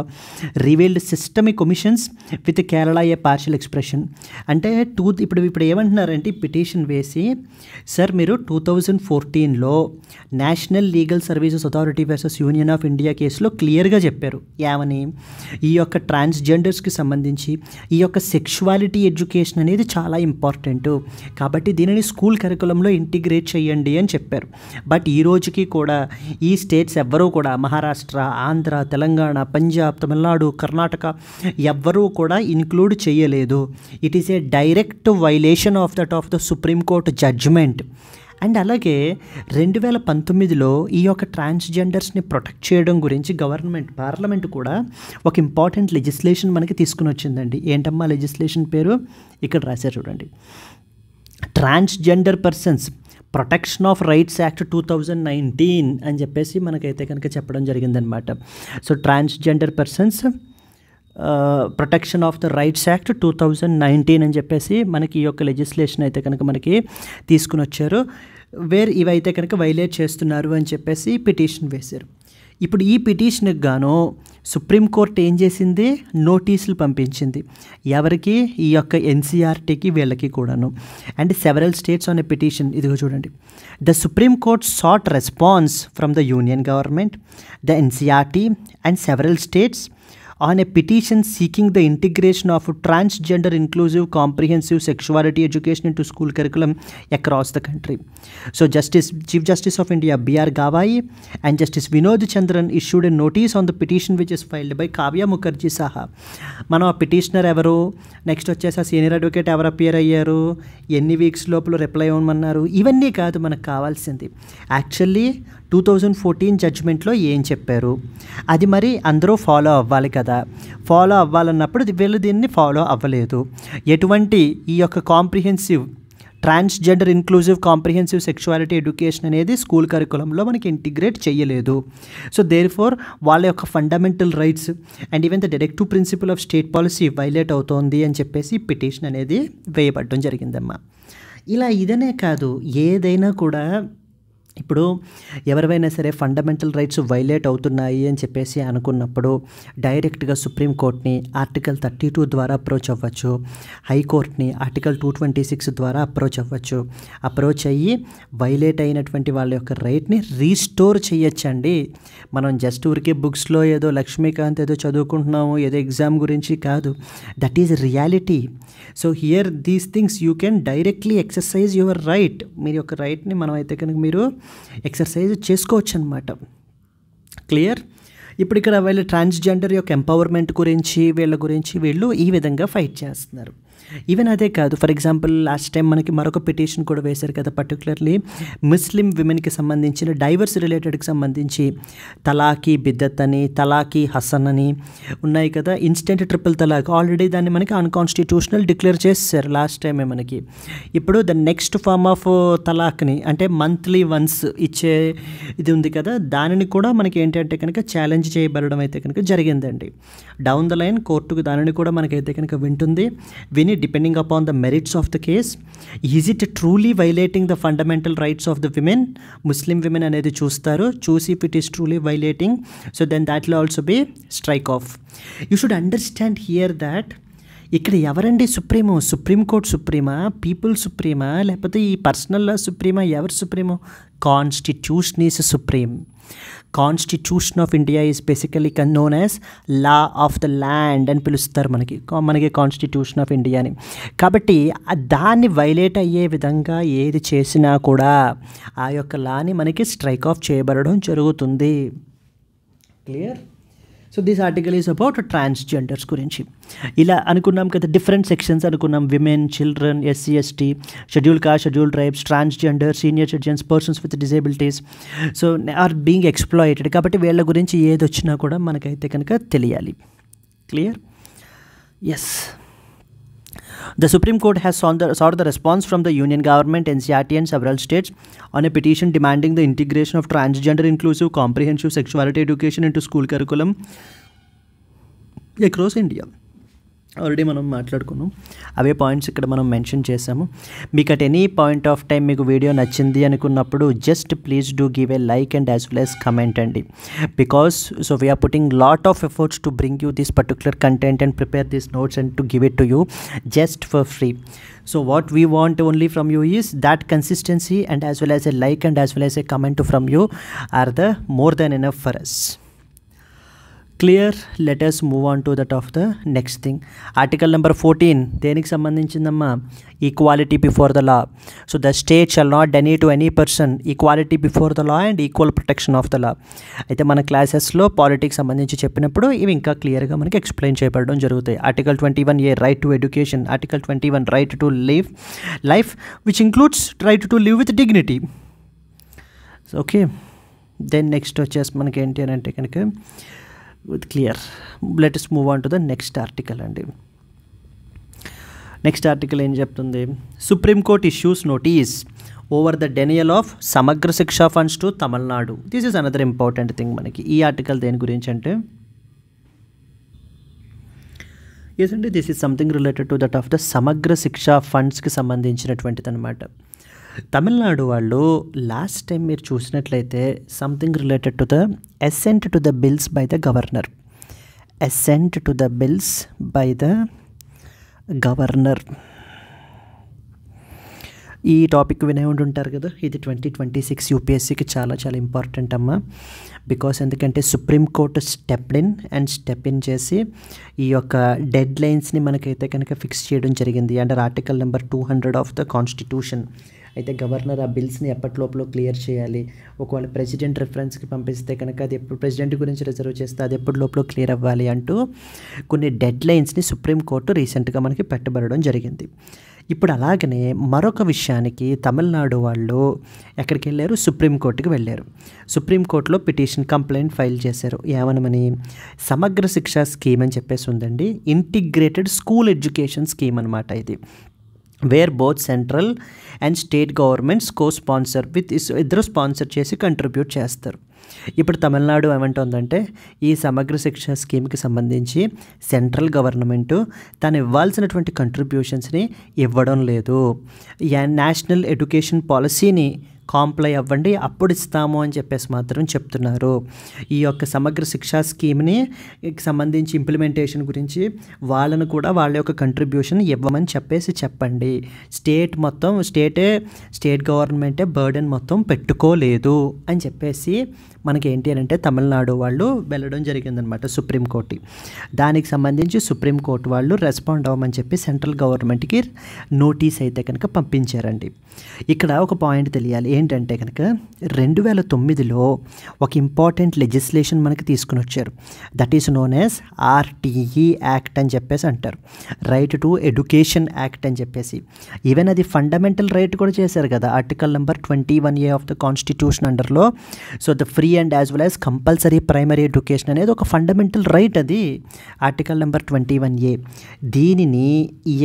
revealed systemic omissions with Kerala A partial expression. అంటే ఇప్పుడు ఏమంటున్నారంటే, పిటిషన్ వేసి, సార్ మీరు 2014లో national legal services authority versus union of India కేసులో క్లియర్గా చెప్పారు. ఏమని? ఈ యొక్క ట్రాన్స్జెండర్స్కి సంబంధించి ఈ యొక్క సెక్షువాలిటీ ఎడ్యుకేషన్ అనేది చాలా ఇంపార్టెంట్, కాబట్టి దీనిని స్కూల్ కరికులంలో ఇంటిగ్రేట్ చేయండి అని చెప్పారు. బట్ ఈ రోజుకి కూడా ఈ స్టేట్స్ ఎవ్వరూ కూడా, మహారాష్ట్ర, ఆంధ్ర, తెలంగాణ, పంజాబ్, తమిళనాడు, కర్ణాటక ఎవ్వరూ కూడా ఇన్క్లూడ్ చేయలేదు. It is a direct violation of the supreme court judgment. And అలాగే 2019లో ఈ యొక్క ట్రాన్స్జెండర్స్ని ప్రొటెక్ట్ చేయడం గురించి పార్లమెంట్ కూడా ఒక ఇంపార్టెంట్ లెజిస్లేషన్ మనకి తీసుకుని వచ్చిందండి. ఏంటమ్మా లెజిస్లేషన్ పేరు? ఇక్కడ రాశారు చూడండి. Transgender persons protection of rights act 2019 అని చెప్పేసి మనకైతే కనుక చెప్పడం జరిగిందనమాట. So transgender persons protection of the rights act 2019 అని చెప్పేసి మనకి ఈ యొక్క లెజిస్లేషన్ అయితే కనుక మనకి తీసుకుని వచ్చారు. ఇవైతే కనుక వైలేట్ చేస్తున్నారు అని చెప్పేసి పిటిషన్ వేశారు. ఇప్పుడు ఈ పిటిషన్కి గాను సుప్రీంకోర్టు ఏం చేసింది? నోటీసులు పంపించింది. ఎవరికి? ఈ యొక్క ఎన్సీఆర్టీకి, వీళ్ళకి కూడాను. And several states on a petition. ఇదిగో చూడండి. The supreme court sought response from the union government, the NCERT and several states on a petition seeking the integration of transgender inclusive comprehensive sexuality education into school curriculum across the country. So Chief Justice of India B.R. Gavai and Justice Vinod Chandran issued a notice on the petition which is filed by Kavya Mukherjee Saha. మనం ఆ petitioner ఎవరు, next వచ్చేసి ఆ senior advocate ఎవరు appear అయ్యారు, ఎన్ని weeks లోపల reply ఇవ్వమన్నారు, ఇవన్నీ కాదు మనకు కావాల్సింది. యాక్చువల్లీ 2014 జడ్జ్మెంట్లో ఏం చెప్పారు, అది మరి అందరూ ఫాలో అవ్వాలి కదా. ఫాలో అవ్వాలన్నప్పుడు వీళ్ళు దీన్ని ఫాలో అవ్వలేదు. ఎటువంటి ఈ యొక్క comprehensive transgender inclusive comprehensive sexuality education అనేది స్కూల్ కరికులంలో మనకి ఇంటిగ్రేట్ చేయలేదు. సో దేర్ఫోర్ వాళ్ళ యొక్క fundamental rights and even the directive principle of state policy violate అవుతోంది అని చెప్పేసి పిటిషన్ అనేది వేయబడడం జరిగిందమ్మా. ఇలా ఇదనే కాదు, ఏదైనా కూడా ఇప్పుడు ఎవరైనా సరే ఫండమెంటల్ రైట్స్ వైలేట్ అవుతున్నాయి అని చెప్పేసి అనుకున్నప్పుడు డైరెక్ట్గా సుప్రీంకోర్టుని ఆర్టికల్ 32 ద్వారా అప్రోచ్ అవ్వచ్చు, హైకోర్టుని ఆర్టికల్ 226 ద్వారా అప్రోచ్ అవ్వచ్చు. అప్రోచ్ అయ్యి వైలేట్ అయినటువంటి వాళ్ళ యొక్క రైట్ని రీస్టోర్ చేయొచ్చండి. మనం జస్ట్ ఊరికే బుక్స్లో ఏదో లక్ష్మీకాంత్ ఏదో చదువుకుంటున్నాము, ఏదో ఎగ్జామ్ గురించి కాదు. That is reality. So here these things you can directly exercise your right. మీరు యొక్క రైట్ని మనం అయితే కనుక మీరు ఎక్సర్సైజ్ చేసుకోవచ్చు అనమాట. క్లియర్? ఇప్పుడు ఇక్కడ వీళ్ళు ట్రాన్స్జెండర్ యొక్క ఎంపవర్మెంట్ గురించి వీళ్ళ గురించి వీళ్ళు ఈ విధంగా ఫైట్ చేస్తున్నారు. ఈవెన్ అదే కాదు, ఫర్ ఎగ్జాంపుల్ లాస్ట్ టైం మనకి మరొక పిటిషన్ కూడా వేశారు కదా, పర్టికులర్లీ ముస్లిం విమెన్కి సంబంధించిన డైవర్స్ రిలేటెడ్కి సంబంధించి తలాకి బిద్దత్ అని, తలాకి హసన్ అని ఉన్నాయి కదా, ఇన్స్టెంట్ ట్రిపుల్ తలాక్. ఆల్రెడీ దాన్ని మనకి అన్కాన్స్టిట్యూషనల్ డిక్లేర్ చేశారు లాస్ట్ టైమే మనకి. ఇప్పుడు ద నెక్స్ట్ ఫార్మ్ ఆఫ్ తలాక్ని, అంటే మంత్లీ వన్స్ ఇచ్చే ఇది ఉంది కదా, దానిని కూడా మనకి ఏంటంటే కనుక ఛాలెంజ్ చేయబడడం అయితే కనుక జరిగిందండి. డౌన్ ద లైన్ కోర్టుకు దానిని కూడా మనకైతే కనుక వింటుంది. విని depending upon the merits of the case, is it truly violating the fundamental rights of the women, Muslim women అనేది చూస్తారు. చూసి if it is truly violating, so then that will also be strike off. You should understand here that ఇక్కడ ఎవరండి సుప్రీమో? Supreme court సుప్రీమా, people సుప్రీమా, లేకపోతే ఈ పర్సనల్ లా సుప్రీమా? ఎవరు సుప్రీమో? Constitution is supreme. Constitution of India is basically known as law of the land అని పిలుస్తారు మనకి కాన్స్టిట్యూషన్ ఆఫ్ ఇండియా అని. కాబట్టి దాన్ని వైలేట్ అయ్యే విధంగా ఏది చేసినా కూడా ఆ యొక్క లాని మనకి స్ట్రైక్ ఆఫ్ చేయబడడం జరుగుతుంది. Clear? So this article is about transgenders గురించి. ఇలా అనుకున్నాం కదా, డిఫరెంట్ సెక్షన్స్ అనుకున్నాం. Women, children, SC ST, schedule caste, schedule tribes, transgender, senior citizens, persons with disabilities, so are being exploited. కాబట్టి వీళ్ళ గురించి ఏది వచ్చినా కూడా మనకైతే కనుక తెలియాలి. Clear? Yes. The Supreme Court has sought the response from the Union Government, NCRT and several states on a petition demanding the integration of transgender inclusive comprehensive sexuality education into school curriculum across India. Already మనం మాట్లాడుకున్నాం, అవే points ఇక్కడ మనం mention చేసాము. మీకు at any point of time మీకు video నచ్చింది అనుకున్నప్పుడు just please do give a like and as well as comment అండి. Because so we are putting lot of efforts to bring you this particular content and prepare this notes and to give it to you just for free. So what we want only from you is that consistency, and as well as a like and as well as a comment from you are the more than enough for us. Clear? Let us move on to that of the next thing. Article number 14 దేనికి సంబంధించిందమ్మా? Equality before the law. So the state shall not deny to any person equality before the law and equal protection of the law. అయితే మన క్లాసెస్లో politics సంబంధించి చెప్పినప్పుడు ఇవి ఇంకా క్లియర్గా మనకి ఎక్స్ప్లెయిన్ చేయబడడం జరుగుతాయి. Article 21A right to education, article 21 right to life which includes right to live with dignity. Okay, then next వచ్చేసి మనకి ఏంటి అని అంటే కనుక with clear, let us move on to the next article. అండి నెక్స్ట్ ఆర్టికల్ ఏం చెప్తుంది? Supreme court issues notice over the denial of సమగ్ర శిక్షా funds to Tamil Nadu. This is another important thing మనకి. ఈ ఆర్టికల్ దేని గురించి అంటే, ఎస్ అండి, this is something related to that of the సమగ్ర శిక్షా ఫండ్స్కి సంబంధించినటువంటిది అనమాట. తమిళనాడు వాళ్ళు లాస్ట్ టైం మీరు చూసినట్లయితే something related to the assent to the bills by the governor. Assent to the bills by the governor. ఈ టాపిక్ వినే ఉంటుంటారు కదా, ఇది 2026 యూపీఎస్సీకి చాలా చాలా ఇంపార్టెంట్ అమ్మా. బికాస్ ఎందుకంటే సుప్రీంకోర్టు స్టెప్ ఇన్ చేసి ఈ యొక్క డెడ్ లైన్స్ని మనకైతే కనుక ఫిక్స్ చేయడం జరిగింది under article number 200 of the constitution. అయితే గవర్నర్ ఆ బిల్స్ని ఎప్పటిలోపల క్లియర్ చేయాలి. ఒకవేళ ప్రెసిడెంట్ రిఫరెన్స్కి పంపిస్తే కనుక అది ఎప్పుడు ప్రెసిడెంట్ గురించి రిజర్వ్ చేస్తే అది ఎప్పటి లోపల క్లియర్ అవ్వాలి అంటూ కొన్ని డెడ్ లైన్స్ని సుప్రీంకోర్టు రీసెంట్గా మనకి పెట్టబడడం జరిగింది. ఇప్పుడు అలాగనే మరొక విషయానికి తమిళనాడు వాళ్ళు ఎక్కడికి వెళ్ళారు? సుప్రీంకోర్టుకి వెళ్ళారు. సుప్రీంకోర్టులో పిటిషన్ కంప్లైంట్ ఫైల్ చేశారు. ఏమనమని? సమగ్ర శిక్షా స్కీమ్ అని చెప్పేసి ఉందండి. ఇంటిగ్రేటెడ్ స్కూల్ ఎడ్యుకేషన్ స్కీమ్ అనమాట ఇది. Where both central and state governments కో-స్పాన్సర్ with ఇద్దరు స్పాన్సర్ చేసి కంట్రిబ్యూట్ చేస్తారు. ఇప్పుడు తమిళనాడు ఏమంటుందంటే ఈ సమగ్ర శిక్ష స్కీమ్కి సంబంధించి సెంట్రల్ గవర్నమెంటు తను ఇవ్వాల్సినటువంటి కంట్రిబ్యూషన్స్ని ఇవ్వడం లేదు. నేషనల్ ఎడ్యుకేషన్ పాలసీని కాంప్లై అవ్వండి అప్పుడు ఇస్తాము అని చెప్పేసి మాత్రం చెప్తున్నారు. ఈ యొక్క సమగ్ర శిక్షా స్కీమ్ని సంబంధించి ఇంప్లిమెంటేషన్ గురించి వాళ్ళను కూడా వాళ్ళ యొక్క కంట్రిబ్యూషన్ ఇవ్వమని చెప్పండి. స్టేట్ గవర్నమెంటే బర్డెన్ మొత్తం పెట్టుకోలేదు అని చెప్పేసి మనకి ఏంటి అని అంటే తమిళనాడు వాళ్ళు వెళ్ళడం జరిగిందనమాట సుప్రీంకోర్టు. దానికి సంబంధించి సుప్రీంకోర్టు వాళ్ళు రెస్పాండ్ అవ్వమని చెప్పి సెంట్రల్ గవర్నమెంట్కి నోటీస్ అయితే కనుక పంపించారండి. ఇక్కడ ఒక పాయింట్ తెలియాలి ఏంటంటే కనుక 2009లో ఒక ఇంపార్టెంట్ లెజిస్లేషన్ మనకి తీసుకుని వచ్చారు. That is known as RTE act అని చెప్పేసి అంటారు, రైట్ టు ఎడ్యుకేషన్ యాక్ట్ అని చెప్పేసి. ఈవెన్ అది ఫండమెంటల్ రైట్ కూడా చేశారు కదా, article number 21A of the constitution అండర్లో. So the free and as well as compulsory primary education అనేది ఒక ఫండమెంటల్ రైట్, అది ఆర్టికల్ నెంబర్ 21A. దీనిని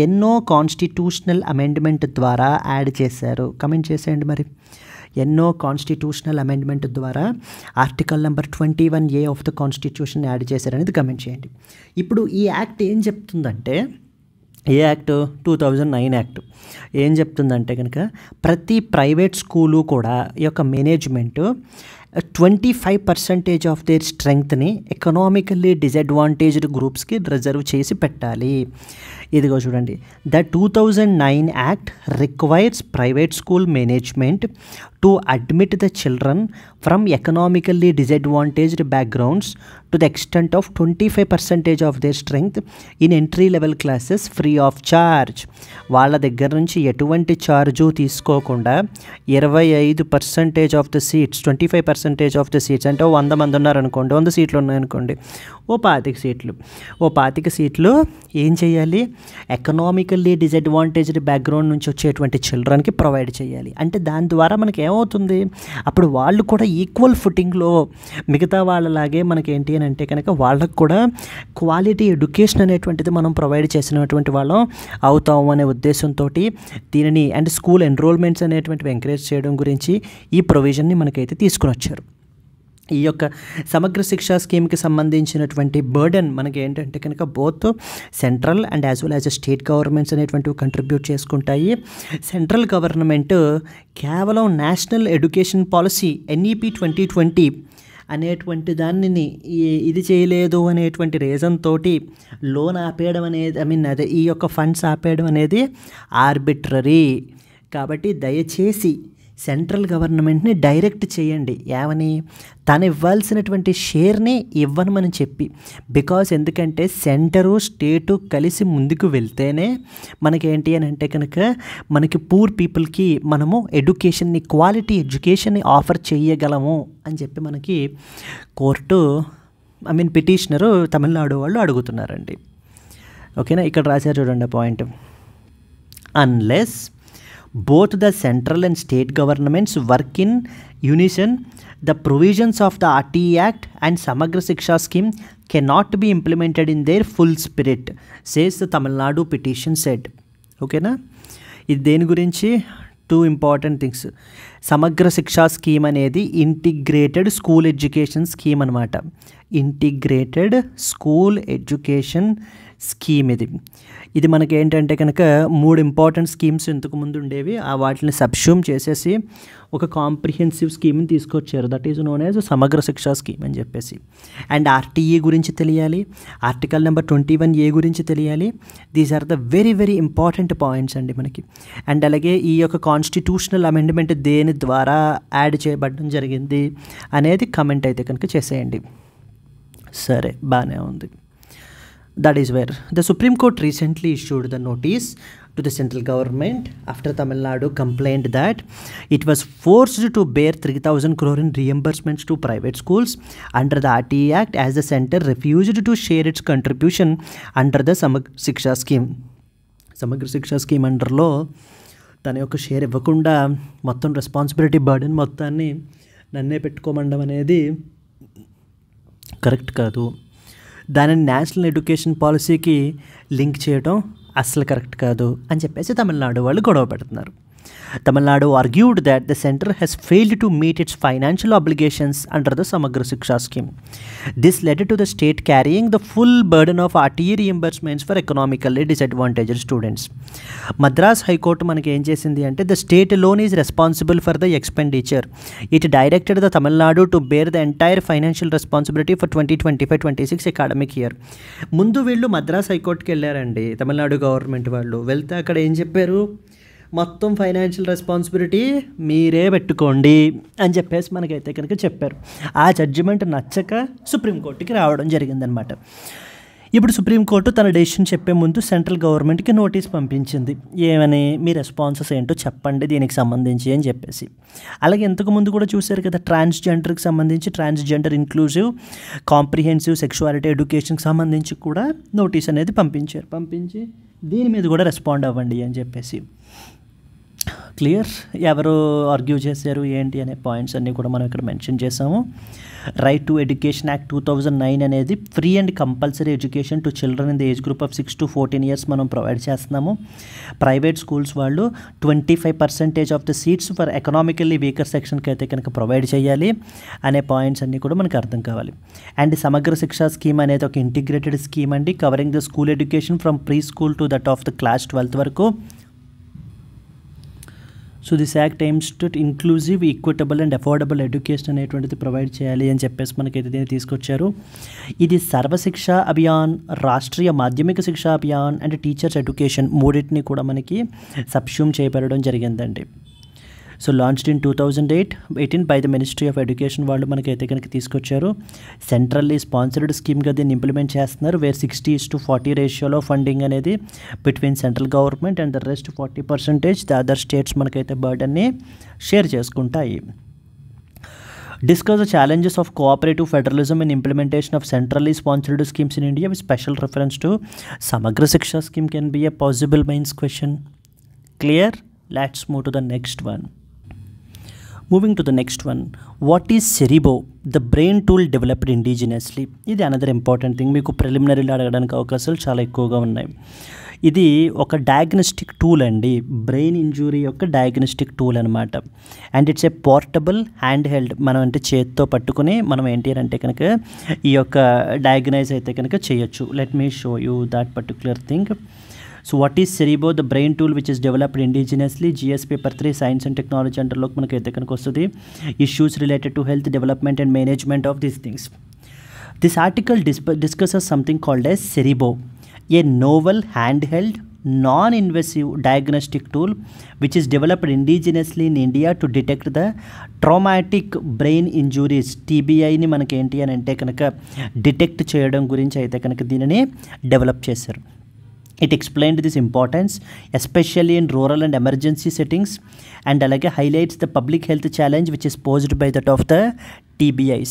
ఎన్నో కాన్స్టిట్యూషనల్ అమెండ్మెంట్ ద్వారా యాడ్ చేశారు. కమెంట్ చేసేయండి మరి. ఎన్నో కాన్స్టిట్యూషనల్ అమెండ్మెంట్ ద్వారా article number 21A of the constitution add చేశారనేది కమెంట్ చేయండి. ఇప్పుడు ఈ యాక్ట్ ఏం చెప్తుందంటే, ఏ యాక్ట్? 2009 యాక్ట్ ఏం చెప్తుందంటే కనుక ప్రతి ప్రైవేట్ స్కూలు కూడా ఈ యొక్క మేనేజ్మెంటు 25% ఆఫ్ దేర్ స్ట్రెంగ్త్ని ఎకనామికల్లీ డిసడ్వాంటేజ్డ్ గ్రూప్స్కి రిజర్వ్ చేసి పెట్టాలి. ఇదిగో చూడండి, the 2009 act requires private school management to admit the children from economically disadvantaged backgrounds to the extent of 25% of their strength in entry level classes free of charge. వాళ్ళ దగ్గర నుంచి ఎటువంటి charge తీసుకోకుండా 25% of the seats, 25% of the seats అంటే 100 మంది ఉన్నారనుకోండి, 100 సీట్లు ఉన్నాయనుకోండి, ఓ 25 సీట్లు ఏం చేయాలి? ఎకనామికల్లీ డిసడ్వాంటేజ్డ్ బ్యాక్గ్రౌండ్ నుంచి వచ్చేటువంటి చిల్డ్రన్కి ప్రొవైడ్ చేయాలి. అంటే దాని ద్వారా మనకి ఏమవుతుంది, అప్పుడు వాళ్ళు కూడా ఈక్వల్ ఫుటింగ్లో మిగతా వాళ్ళలాగే మనకి ఏంటి అని అంటే కనుక వాళ్ళకు కూడా క్వాలిటీ ఎడ్యుకేషన్ అనేటువంటిది మనం ప్రొవైడ్ చేసినటువంటి వాళ్ళం అవుతాం అనే ఉద్దేశంతో దీనిని అండ్ స్కూల్ ఎన్రోల్మెంట్స్ అనేటువంటివి ఎంకరేజ్ చేయడం గురించి ఈ ప్రొవిజన్ని మనకైతే తీసుకుని వచ్చారు. ఈ యొక్క సమగ్ర శిక్షా స్కీమ్కి సంబంధించినటువంటి బర్డెన్ మనకి ఏంటంటే కనుక both central and as well as state governments అనేటువంటివి కంట్రిబ్యూట్ చేసుకుంటాయి. సెంట్రల్ గవర్నమెంట్ కేవలం నేషనల్ ఎడ్యుకేషన్ పాలసీ NEP 2020 అనేటువంటి దానిని ఇది చేయలేదు అనేటువంటి రీజన్ తోటి లోన్ ఆపేయడం అనేది అదే ఈ యొక్క ఫండ్స్ ఆపేయడం అనేది ఆర్బిట్రరీ. కాబట్టి దయచేసి సెంట్రల్ గవర్నమెంట్ని డైరెక్ట్ చేయండి, ఏమని తను ఇవ్వాల్సినటువంటి షేర్ని ఇవ్వనమని చెప్పి. బికాస్ ఎందుకంటే సెంటరు స్టేటు కలిసి ముందుకు వెళ్తేనే మనకేంటి అని అంటే కనుక మనకి పూర్ పీపుల్కి మనము ఎడ్యుకేషన్ని, క్వాలిటీ ఎడ్యుకేషన్ని ఆఫర్ చేయగలము అని చెప్పి మనకి కోర్టు పిటిషనరు తమిళనాడు వాళ్ళు అడుగుతున్నారండి. ఓకేనా, ఇక్కడ రాశారు చూడండి point. Unless both the central and state governments work in unison, the provisions of the RTE Act and Samagra Shiksha scheme cannot be implemented in their full spirit, says the Tamil Nadu petition said. ఓకేనా, ఇది దేని గురించి? 2 important things. సమగ్ర శిక్షా scheme అనేది integrated school education scheme అనమాట. Integrated school education scheme ఇది మనకి ఏంటంటే కనుక 3 ఇంపార్టెంట్ స్కీమ్స్ ఇంతకుముందు ఉండేవి, వాటిని సబ్స్యూమ్ చేసేసి ఒక కాంప్రిహెన్సివ్ స్కీమ్ని తీసుకొచ్చారు. దట్ ఈజ్ నోన్ యాజ్ సమగ్ర శిక్షా స్కీమ్ అని చెప్పేసి. అండ్ ఆర్టీఈ గురించి తెలియాలి, ఆర్టికల్ నెంబర్ 21A గురించి తెలియాలి. These are the very very important points అండి మనకి. అండ్ అలాగే ఈ యొక్క కాన్స్టిట్యూషనల్ అమెండ్మెంట్ దేని ద్వారా యాడ్ చేయబడడం జరిగింది అనేది కమెంట్ అయితే కనుక చేసేయండి. సరే, బాగానే ఉంది. That is where the Supreme Court recently issued the notice to the central government after Tamil Nadu complained that it was forced to bear 3,000 crore in reimbursements to private schools under the RTE Act as the center refused to share its contribution under the Samagra Shiksha scheme. Samagra Shiksha scheme అండర్లో తన యొక్క share ఇవ్వకుండా మొత్తం responsibility burden మొత్తాన్ని నన్నే పెట్టుకోమండం అనేది correct కాదు. దానిని national education పాలసీకి లింక్ చేయడం అస్సలు కరెక్ట్ కాదు అని చెప్పేసి తమిళనాడు వాళ్ళు గొడవ పెడుతున్నారు. Tamil Nadu argued that the center has failed to meet its financial obligations under the Samagra Shiksha scheme. This led to the state carrying the full burden of RTE reimbursements for economically disadvantaged students. Madras High Court మనకి ఏం చేసింది అంటే the state alone is responsible for the expenditure. It directed the Tamil Nadu to bear the entire financial responsibility for 2025-26 academic year. ముందు వీళ్ళు మద్రాస్ హైకోర్టుకి వెళ్ళారండి Tamil Nadu government వాళ్ళు. వెళ్తే అక్కడ ఏం చెప్పారు, మొత్తం ఫైనాన్షియల్ రెస్పాన్సిబిలిటీ మీరే పెట్టుకోండి అని చెప్పేసి మనకైతే కనుక చెప్పారు. ఆ జడ్జిమెంట్ నచ్చక సుప్రీంకోర్టుకి రావడం జరిగిందనమాట. ఇప్పుడు సుప్రీంకోర్టు తన డెసిషన్ చెప్పే ముందు సెంట్రల్ గవర్నమెంట్కి నోటీస్ పంపించింది. ఏమని, మీ రెస్పాన్సెస్ ఏంటో చెప్పండి దీనికి సంబంధించి అని చెప్పేసి. అలాగే ఇంతకుముందు కూడా చూశారు కదా, ట్రాన్స్జెండర్కి సంబంధించి ట్రాన్స్జెండర్ ఇంక్లూజివ్ కాంప్రిహెన్సివ్ సెక్షువాలిటీ ఎడ్యుకేషన్కి సంబంధించి కూడా నోటీస్ అనేది పంపించి దీని మీద కూడా రెస్పాండ్ అవ్వండి అని చెప్పేసి. క్లియర్? ఎవరు ఆర్గ్యూ చేశారు ఏంటి అనే పాయింట్స్ అన్నీ కూడా మనం ఇక్కడ మెన్షన్ చేసాము. రైట్ టు ఎడ్యుకేషన్ యాక్ట్ 2009 అనేది free and compulsory education to children in the age group of 6 to 14 years మనం ప్రొవైడ్ చేస్తున్నాము. ప్రైవేట్ స్కూల్స్ వాళ్ళు 25% of the seats for economically weaker సెక్షన్కి అయితే కనుక ప్రొవైడ్ చేయాలి అనే పాయింట్స్ అన్నీ కూడా మనకు అర్థం కావాలి. అండ్ సమగ్ర శిక్షా స్కీమ్ అనేది ఒక ఇంటిగ్రేటెడ్ స్కీమ్ అండి, covering the school education from pre school to that of the class 12th వరకు. So this act AIIMS to inclusive, equitable and affordable education అనేటువంటిది ప్రొవైడ్ చేయాలి అని చెప్పేసి మనకైతే దీన్ని తీసుకొచ్చారు. ఇది సర్వశిక్ష అభియాన్, రాష్ట్రీయ మాధ్యమిక శిక్షా అభియాన్ అండ్ టీచర్స్ ఎడ్యుకేషన్ మూడింటిని కూడా మనకి సబ్స్యూమ్ చేయబడడం జరిగిందండి. So launched in 2018 by the ministry of education వాళ్ళు మనకైతే కనుక తీసుకొచ్చారు. సెంట్రల్లీ స్పాన్సర్డ్ స్కీమ్గా దీన్ని ఇంప్లిమెంట్ చేస్తున్నారు, వేర్ 60:40 రేషియోలో ఫండింగ్ అనేది between central government and the rest 40% the other states మనకైతే బర్డన్ని షేర్ చేసుకుంటాయి. Discuss the challenges of cooperative federalism in implementation of centrally sponsored schemes in India with special reference to Samagra Shiksha scheme can be a possible mains question. Clear? Let's move to the next one. Moving to the next one, what is Cerebro, the brain tool developed indigenously? ఇది another important thing. మీకు ప్రిలిమినరీలో అడగడానికి అవకాశాలు చాలా ఎక్కువగా ఉన్నాయి. ఇది ఒక diagnostic tool అండి, బ్రెయిన్ ఇంజురీ యొక్క డయాగ్నోస్టిక్ టూల్ అనమాట. And it's a portable hand held, మనం అంటే చేతితో పట్టుకుని మనం ఏంటి అంటే కనుక ఈ యొక్క డయాగ్నైజ్ అయితే కనుక చేయొచ్చు. Let me show you that particular thing. So what is Cerebro, the brain tool which is developed indigenously? GS paper 3 science and technology అంటర్లోకి మనకైతే కనుక వస్తుంది. Issues related to health development and management of these things. This article discusses something called as Cerebro, a novel handheld non-invasive diagnostic tool which is developed indigenously in India to detect the traumatic brain injuries. TBIని మనకి ఏంటి అని అంటే కనుక detect చేయడం గురించి అయితే కనుక దీనిని డెవలప్ చేశారు. It explained this importance especially in rural and emergency settings and అలాగే highlights the public health challenge which is posed by that of the TBIs.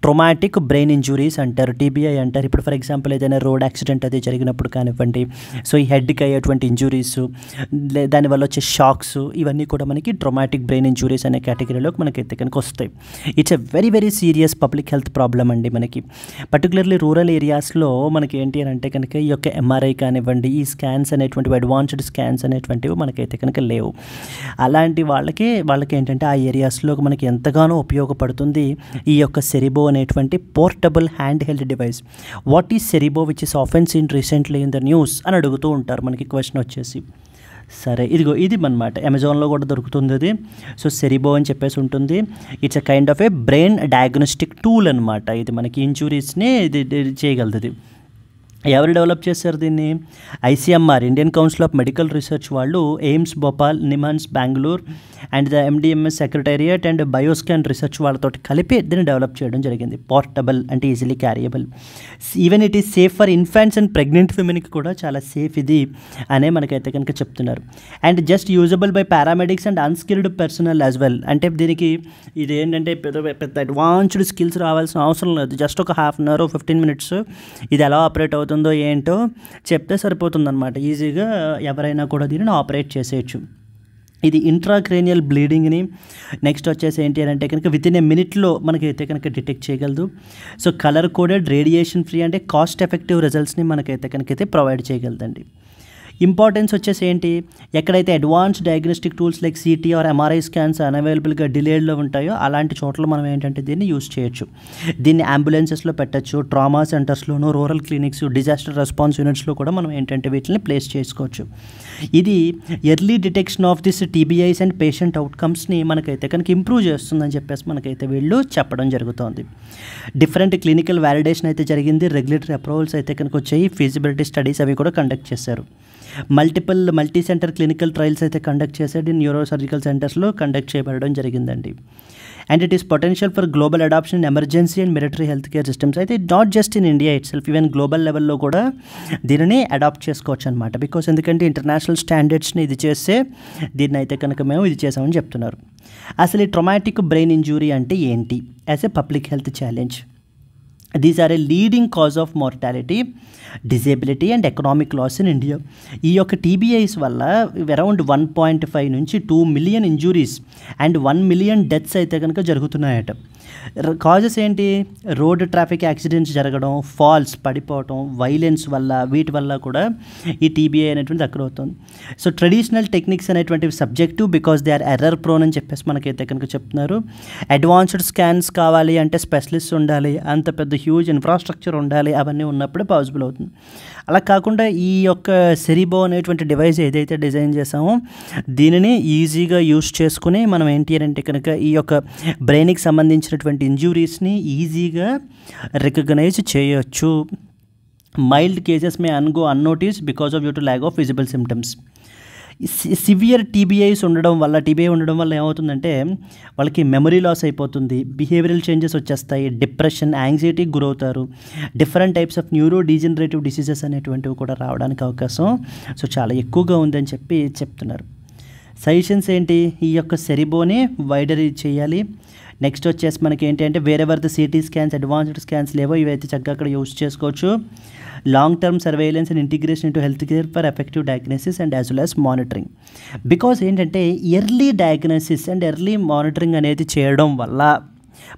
Traumatic brain injuries అంటారు, TBI అంటారు. ఇప్పుడు ఫర్ ఎగ్జాంపుల్ ఏదైనా road accident అది జరిగినప్పుడు కానివ్వండి, so ఈ హెడ్కి అయ్యేటువంటి ఇంజురీస్, దానివల్ల వచ్చే షాక్స్, ఇవన్నీ కూడా మనకి ట్రోమాటిక్ బ్రెయిన్ ఇంజురీస్ అనే కేటగిరీలోకి మనకైతే కనుక వస్తాయి. It's a very very serious public health problem అండి మనకి. పర్టికులర్లీ రూరల్ ఏరియాస్లో మనకి ఏంటి అని అంటే కనుక ఈ యొక్క MRI కానివ్వండి, ఈ స్కాన్స్ అనేటువంటివి, అడ్వాన్స్డ్ స్కాన్స్ అనేటువంటివి మనకైతే కనుక లేవు. అలాంటి వాళ్ళకి ఏంటంటే ఆ ఏరియాస్లో మనకి ఎంతగానో ఉపయోగపడుతుంది ఈ యొక్క Cerebro అనేటువంటి portable hand held device. What is Cerebro which is often seen recently in the news అని అడుగుతూ ఉంటారు మనకి క్వశ్చన్ వచ్చేసి. సరే, ఇదిగో ఇది అనమాట, అమెజాన్లో కూడా దొరుకుతుంది అది. సో Cerebro అని చెప్పేసి ఉంటుంది. It's a kind of A brain diagnostic tool అనమాట. ఇది మనకి ఇంజురీస్ని ఇది చేయగలదు. ఎవరు డెవలప్ చేశారు దీన్ని? ICMR, Indian council of medical research వాళ్ళు, AIIMS Bhopal, NIMHANS Bengaluru and the MDMS secretariat and Bioscan research వాళ్ళతో కలిపి దీన్ని డెవలప్ చేయడం జరిగింది. పోర్టబుల్ అంటే easily carriable, even it is safe for infants and pregnant విమెన్కి కూడా చాలా సేఫ్ ఇది అనే మనకైతే కనుక చెప్తున్నారు. And just usable by paramedics and unskilled personnel as well. అంటే దీనికి ఇది ఏంటంటే పెద్ద అడ్వాన్స్డ్ స్కిల్స్ రావాల్సిన అవసరం లేదు. జస్ట్ ఒక 1/2 hour 15 minutes ఇది ఎలా ఆపరేట్ అవుతుందో ఏంటో చెప్తే సరిపోతుందన్నమాట. ఈజీగా ఎవరైనా కూడా దీనిని ఆపరేట్ చేసేయచ్చు. ఇది ఇంట్రాక్రేనియల్ బ్లీడింగ్ని నెక్స్ట్ వచ్చేసి ఏంటి అంటే కనుక వితిన్ ఏ మినిట్లో మనకైతే కనుక డిటెక్ట్ చేయగలదు. So colour coded, radiation free అంటే కాస్ట్ ఎఫెక్టివ్ రిజల్ట్స్ని మనకైతే కనుకైతే ప్రొవైడ్ చేయగలదండి. ఇంపార్టెన్స్ వచ్చేసి ఏంటి, ఎక్కడైతే advanced diagnostic tools like CT or MRI scans అన్అవైలబుల్గా డిలేడ్లో ఉంటాయో అలాంటి చోట్ల మనం ఏంటంటే దీన్ని యూజ్ చేయొచ్చు. దీన్ని అంబులెన్సెస్లో పెట్టచ్చు, ట్రామా సెంటర్స్లోనూ, రూరల్ క్లినిక్స్, డిజాస్టర్ రెస్పాన్స్ యూనిట్స్లో కూడా మనం ఏంటంటే వీటిని ప్లేస్ చేసుకోవచ్చు. ఇది early detection of this TBIs and patient అవుట్కమ్స్ని మనకైతే కనుక ఇంప్రూవ్ చేస్తుందని చెప్పేసి మనకైతే వీళ్ళు చెప్పడం జరుగుతుంది. డిఫరెంట్ క్లినికల్ వ్యాలిడేషన్ అయితే జరిగింది, రెగ్యులేటరీ అప్రూవల్స్ అయితే కనుక వచ్చాయి, ఫీజిబిలిటీ స్టడీస్ అవి కూడా కండక్ట్ చేశారు. మల్టీ సెంటర్ క్లినికల్ ట్రయల్స్ అయితే కండక్ట్ చేసేది న్యూరో సర్జికల్ సెంటర్స్లో కండక్ట్ చేయబడడం జరిగిందండి. And it is potential for global adoption in emergency and military health care systems. అయితే not just in India itself, even global లెవెల్లో కూడా దీనిని అడాప్ట్ చేసుకోవచ్చు అనమాట. బికాస్ ఎందుకంటే ఇంటర్నేషనల్ స్టాండర్డ్స్ని ఇది చేస్తే దీన్ని అయితే కనుక మేము ఇది చేసామని చెప్తున్నారు. అసలు ఈ ట్రామాటిక్ బ్రెయిన్ ఇంజురీ అంటే ఏంటి as a public health challenge? These are a leading cause of mortality, disability and economic loss in India. ఈ యొక్క టీబీఐస్ వల్ల అరౌండ్ 1.5 నుంచి 2 million injuries and 1 million deaths అయితే కనుక జరుగుతున్నాయట. కాజెస్ ఏంటి? రోడ్ ట్రాఫిక్ యాక్సిడెంట్స్ జరగడం, ఫాల్స్ పడిపోవటం, వైలెన్స్ వల్ల, వీటి వల్ల కూడా ఈ టీబీఐ అనేటువంటిది అక్కడ అవుతుంది. సో ట్రెడిషనల్ టెక్నిక్స్ అనేటువంటివి subjective because they are error prone అని చెప్పేసి మనకైతే కనుక చెప్తున్నారు. అడ్వాన్స్డ్ స్కాన్స్ కావాలి అంటే స్పెషలిస్ట్ ఉండాలి, అంత పెద్ద హ్యూజ్ ఇన్ఫ్రాస్ట్రక్చర్ ఉండాలి, అవన్నీ ఉన్నప్పుడే పాసిబుల్ అవుతుంది. అలా కాకుండా ఈ యొక్క సెరిబో అనేటువంటి డివైస్ ఏదైతే డిజైన్ చేసామో దీనిని ఈజీగా యూస్ చేసుకుని మనం ఏంటి అంటే కనుక ఈ యొక్క బ్రెయిన్కి సంబంధించినటువంటి ఇంజురీస్ని ఈజీగా రికగ్నైజ్ చేయొచ్చు. Mild cases may go unnoticed because of due to lack of visible symptoms. Severe TBI ఉండడం వల్ల ఏమవుతుందంటే వాళ్ళకి మెమరీ లాస్ అయిపోతుంది, బిహేవియరల్ చేంజెస్ వచ్చేస్తాయి, డిప్రెషన్, యాంగ్జైటీకి గురవుతారు, different types of neuro degenerative diseases అనేటువంటివి కూడా రావడానికి అవకాశం సో చాలా ఎక్కువగా ఉందని చెప్తున్నారు. సజెషన్స్ ఏంటి? ఈ యొక్క సెరిబోని వైడర్ చేయాలి. నెక్స్ట్ వచ్చేసి మనకి ఏంటి అంటే wherever the CT scans, advanced scans లేవో ఇవైతే చక్కగా అక్కడ యూస్ చేసుకోవచ్చు. Long term surveillance and integration into health care for effective diagnosis and as well as monitoring. Because ఏంటంటే early diagnosis and early monitoring అనేది చేయడం వల్ల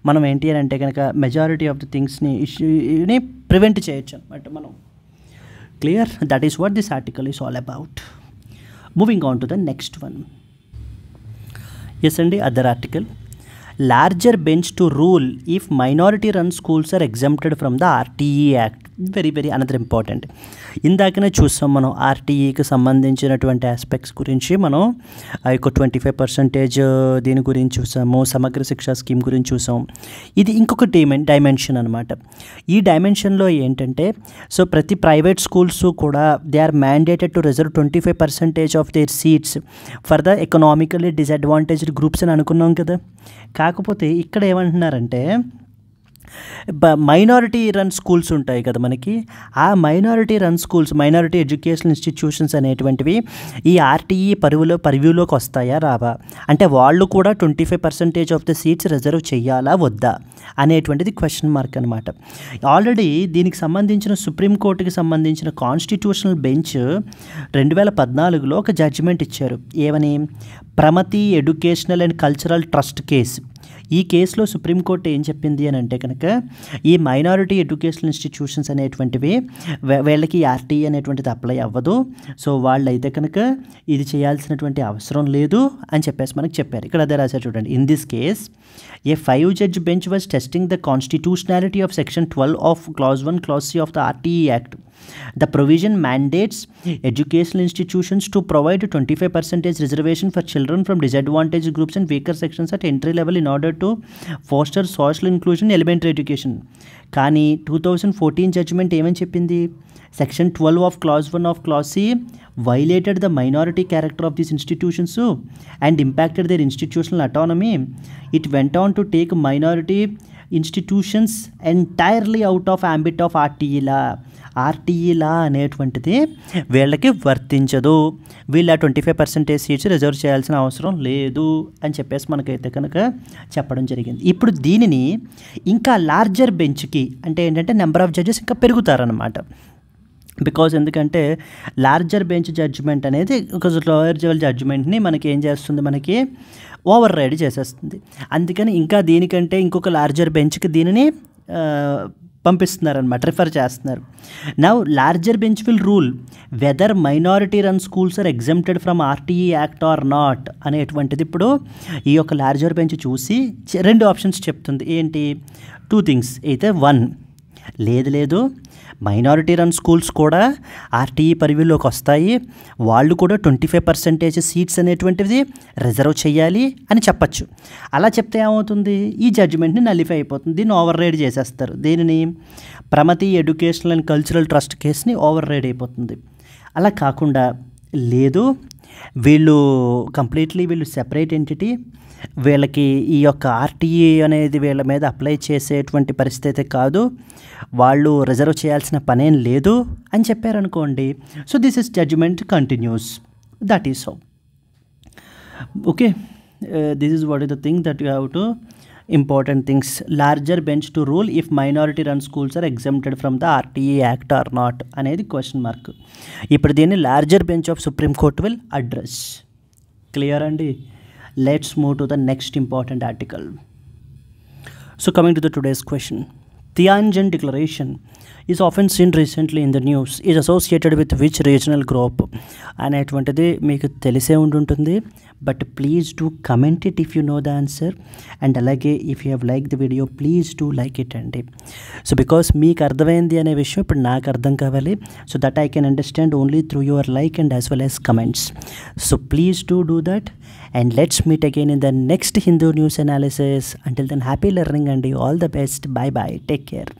మనం ఏంటి అని అంటే కనుక మెజారిటీ ఆఫ్ ది థింగ్స్ని ఇష్యూని ప్రివెంట్ చేయొచ్చు అనమాట మనం. Clear? That is what this article is all about. Moving on to the next one. Yes అండి, other article. Larger bench to rule if minority run schools are exempted from the RTE Act. Very another important. ఇందాకనే చూసాం మనం ఆర్టీఈకి సంబంధించినటువంటి aspects గురించి, మనం ఆ యొక్క 25% దీని గురించి చూసాము, సమగ్ర శిక్షా స్కీమ్ గురించి చూసాం. ఇది ఇంకొక డైమెన్షన్ అనమాట. ఈ డైమెన్షన్లో ఏంటంటే సో ప్రతి ప్రైవేట్ స్కూల్స్ కూడా they are mandated to reserve 25% of their seats for the economically disadvantaged groups అని అనుకున్నాం కదా. కాకపోతే ఇక్కడ ఏమంటున్నారంటే మైనారిటీ రన్ స్కూల్స్ ఉంటాయి కదా మనకి, ఆ minority run schools, minority educational institutions అనేటువంటివి ఈ ఆర్టీఈ పరివ్యూలోకి వస్తాయా రావా, అంటే వాళ్ళు కూడా 25% ఆఫ్ ద సీట్స్ రిజర్వ్ చేయాలా వద్దా అనేటువంటిది క్వశ్చన్ మార్క్ అనమాట. ఆల్రెడీ దీనికి సంబంధించిన సుప్రీంకోర్టుకి సంబంధించిన కాన్స్టిట్యూషనల్ బెంచ్ 2014లో ఒక జడ్జిమెంట్ ఇచ్చారు. ఏమని? Pramathi educational and cultural trust case. ఈ కేసులో సుప్రీంకోర్టు ఏం చెప్పింది అని అంటే కనుక ఈ మైనారిటీ ఎడ్యుకేషనల్ ఇన్స్టిట్యూషన్స్ అనేటువంటివి వీళ్ళకి ఆర్టీఈ అనేటువంటిది అప్లై అవ్వదు, సో వాళ్ళైతే కనుక ఇది చేయాల్సినటువంటి అవసరం లేదు అని చెప్పేసి మనకు చెప్పారు. ఇక్కడ అదే రాశారు చూడండి. In this case A 5-judge bench was testing the constitutionality of section 12 of clause 1 clause C of the RTE Act. The provision mandates educational institutions to provide 25% reservation for children from disadvantaged groups and weaker sections at entry level in order to foster social inclusion in elementary education. కానీ 2014 judgement ఏమని చెప్పింది? Section 12 of clause 1 of clause C violated the minority character of these institutions and impacted their institutional autonomy. It went on to take minority institutions entirely out of ambit of RTE law. RTE law అనేటువంటిది వీళ్ళకి వర్తించదు, వీళ్ళ 25% seats reserve చేయాల్సిన అవసరం లేదు అని చెప్పేసి మనకైతే కనుక చెప్పడం జరిగింది. ఇప్పుడు దీనిని ఇంకా లార్జర్ బెంచ్కి, అంటే ఏంటంటే నెంబర్ ఆఫ్ జడ్జెస్ ఇంకా పెరుగుతారనమాట. బికాజ్ ఎందుకంటే లార్జర్ బెంచ్ జడ్జిమెంట్ అనేది ఒక లోయర్ లెవెల్ జడ్జిమెంట్ని మనకి ఏం చేస్తుంది, మనకి ఓవర్ రైడ్ చేసేస్తుంది. అందుకని ఇంకా దీనికంటే ఇంకొక లార్జర్ బెంచ్కి దీనిని పంపిస్తున్నారనమాట, రిఫర్ చేస్తున్నారు. Now larger bench will rule whether minority run schools are exempted from RTE act or not అనేటువంటిది ఇప్పుడు ఈ యొక్క లార్జర్ బెంచ్ చూసి 2 ఆప్షన్స్ చెప్తుంది. ఏంటి? 2 థింగ్స్. అయితే 1, లేదు మైనారిటీ రన్ స్కూల్స్ కూడా ఆర్టీఈ పరివ్యూలోకి వస్తాయి, వాళ్ళు కూడా 25% సీట్స్ అనేటువంటిది రిజర్వ్ చేయాలి అని చెప్పచ్చు. అలా చెప్తే ఏమవుతుంది? ఈ జడ్జిమెంట్ని నలిఫై అయిపోతుంది, దీన్ని ఓవర్ రైడ్ చేసేస్తారు. దీనిని Pramathi educational and cultural trust కేసుని ఓవర్ రైడ్ అయిపోతుంది. అలా కాకుండా లేదు, వీళ్ళు కంప్లీట్లీ వీళ్ళు సెపరేట్ ఎంటిటీ, వీళ్ళకి ఈ యొక్క ఆర్టీఏ అనేది వీళ్ళ మీద అప్లై చేసేటువంటి పరిస్థితి కాదు, వాళ్ళు రిజర్వ్ చేయాల్సిన పనేం లేదు అని చెప్పారనుకోండి. So this is judgment continues, that is so. Okay, this is what is the thing that you have to important things. Larger bench to rule if minority run schools are exempted from the RTA Act or not అనేది question mark. ఇప్పుడు దీన్ని larger bench of Supreme Court will address. Clear అండి. Let's move to the next important article. So coming to the today's question. Tianjin Declaration is often seen recently in the news, is associated with which regional group అనేటువంటిది మీకు తెలిసే ఉంటుంది. But please do comment it if you know the answer. And అలాగే if you have like the video please do like it అండి. So because మీకు అర్థమైంది అనే విషయం ఇప్పుడు నాకు అర్థం కావాలి. So that I can understand only through your like and as well as comments. So please do that. And let's meet again in the next Hindu news analysis. Until then, happy learning and all the best. Bye bye. Take care.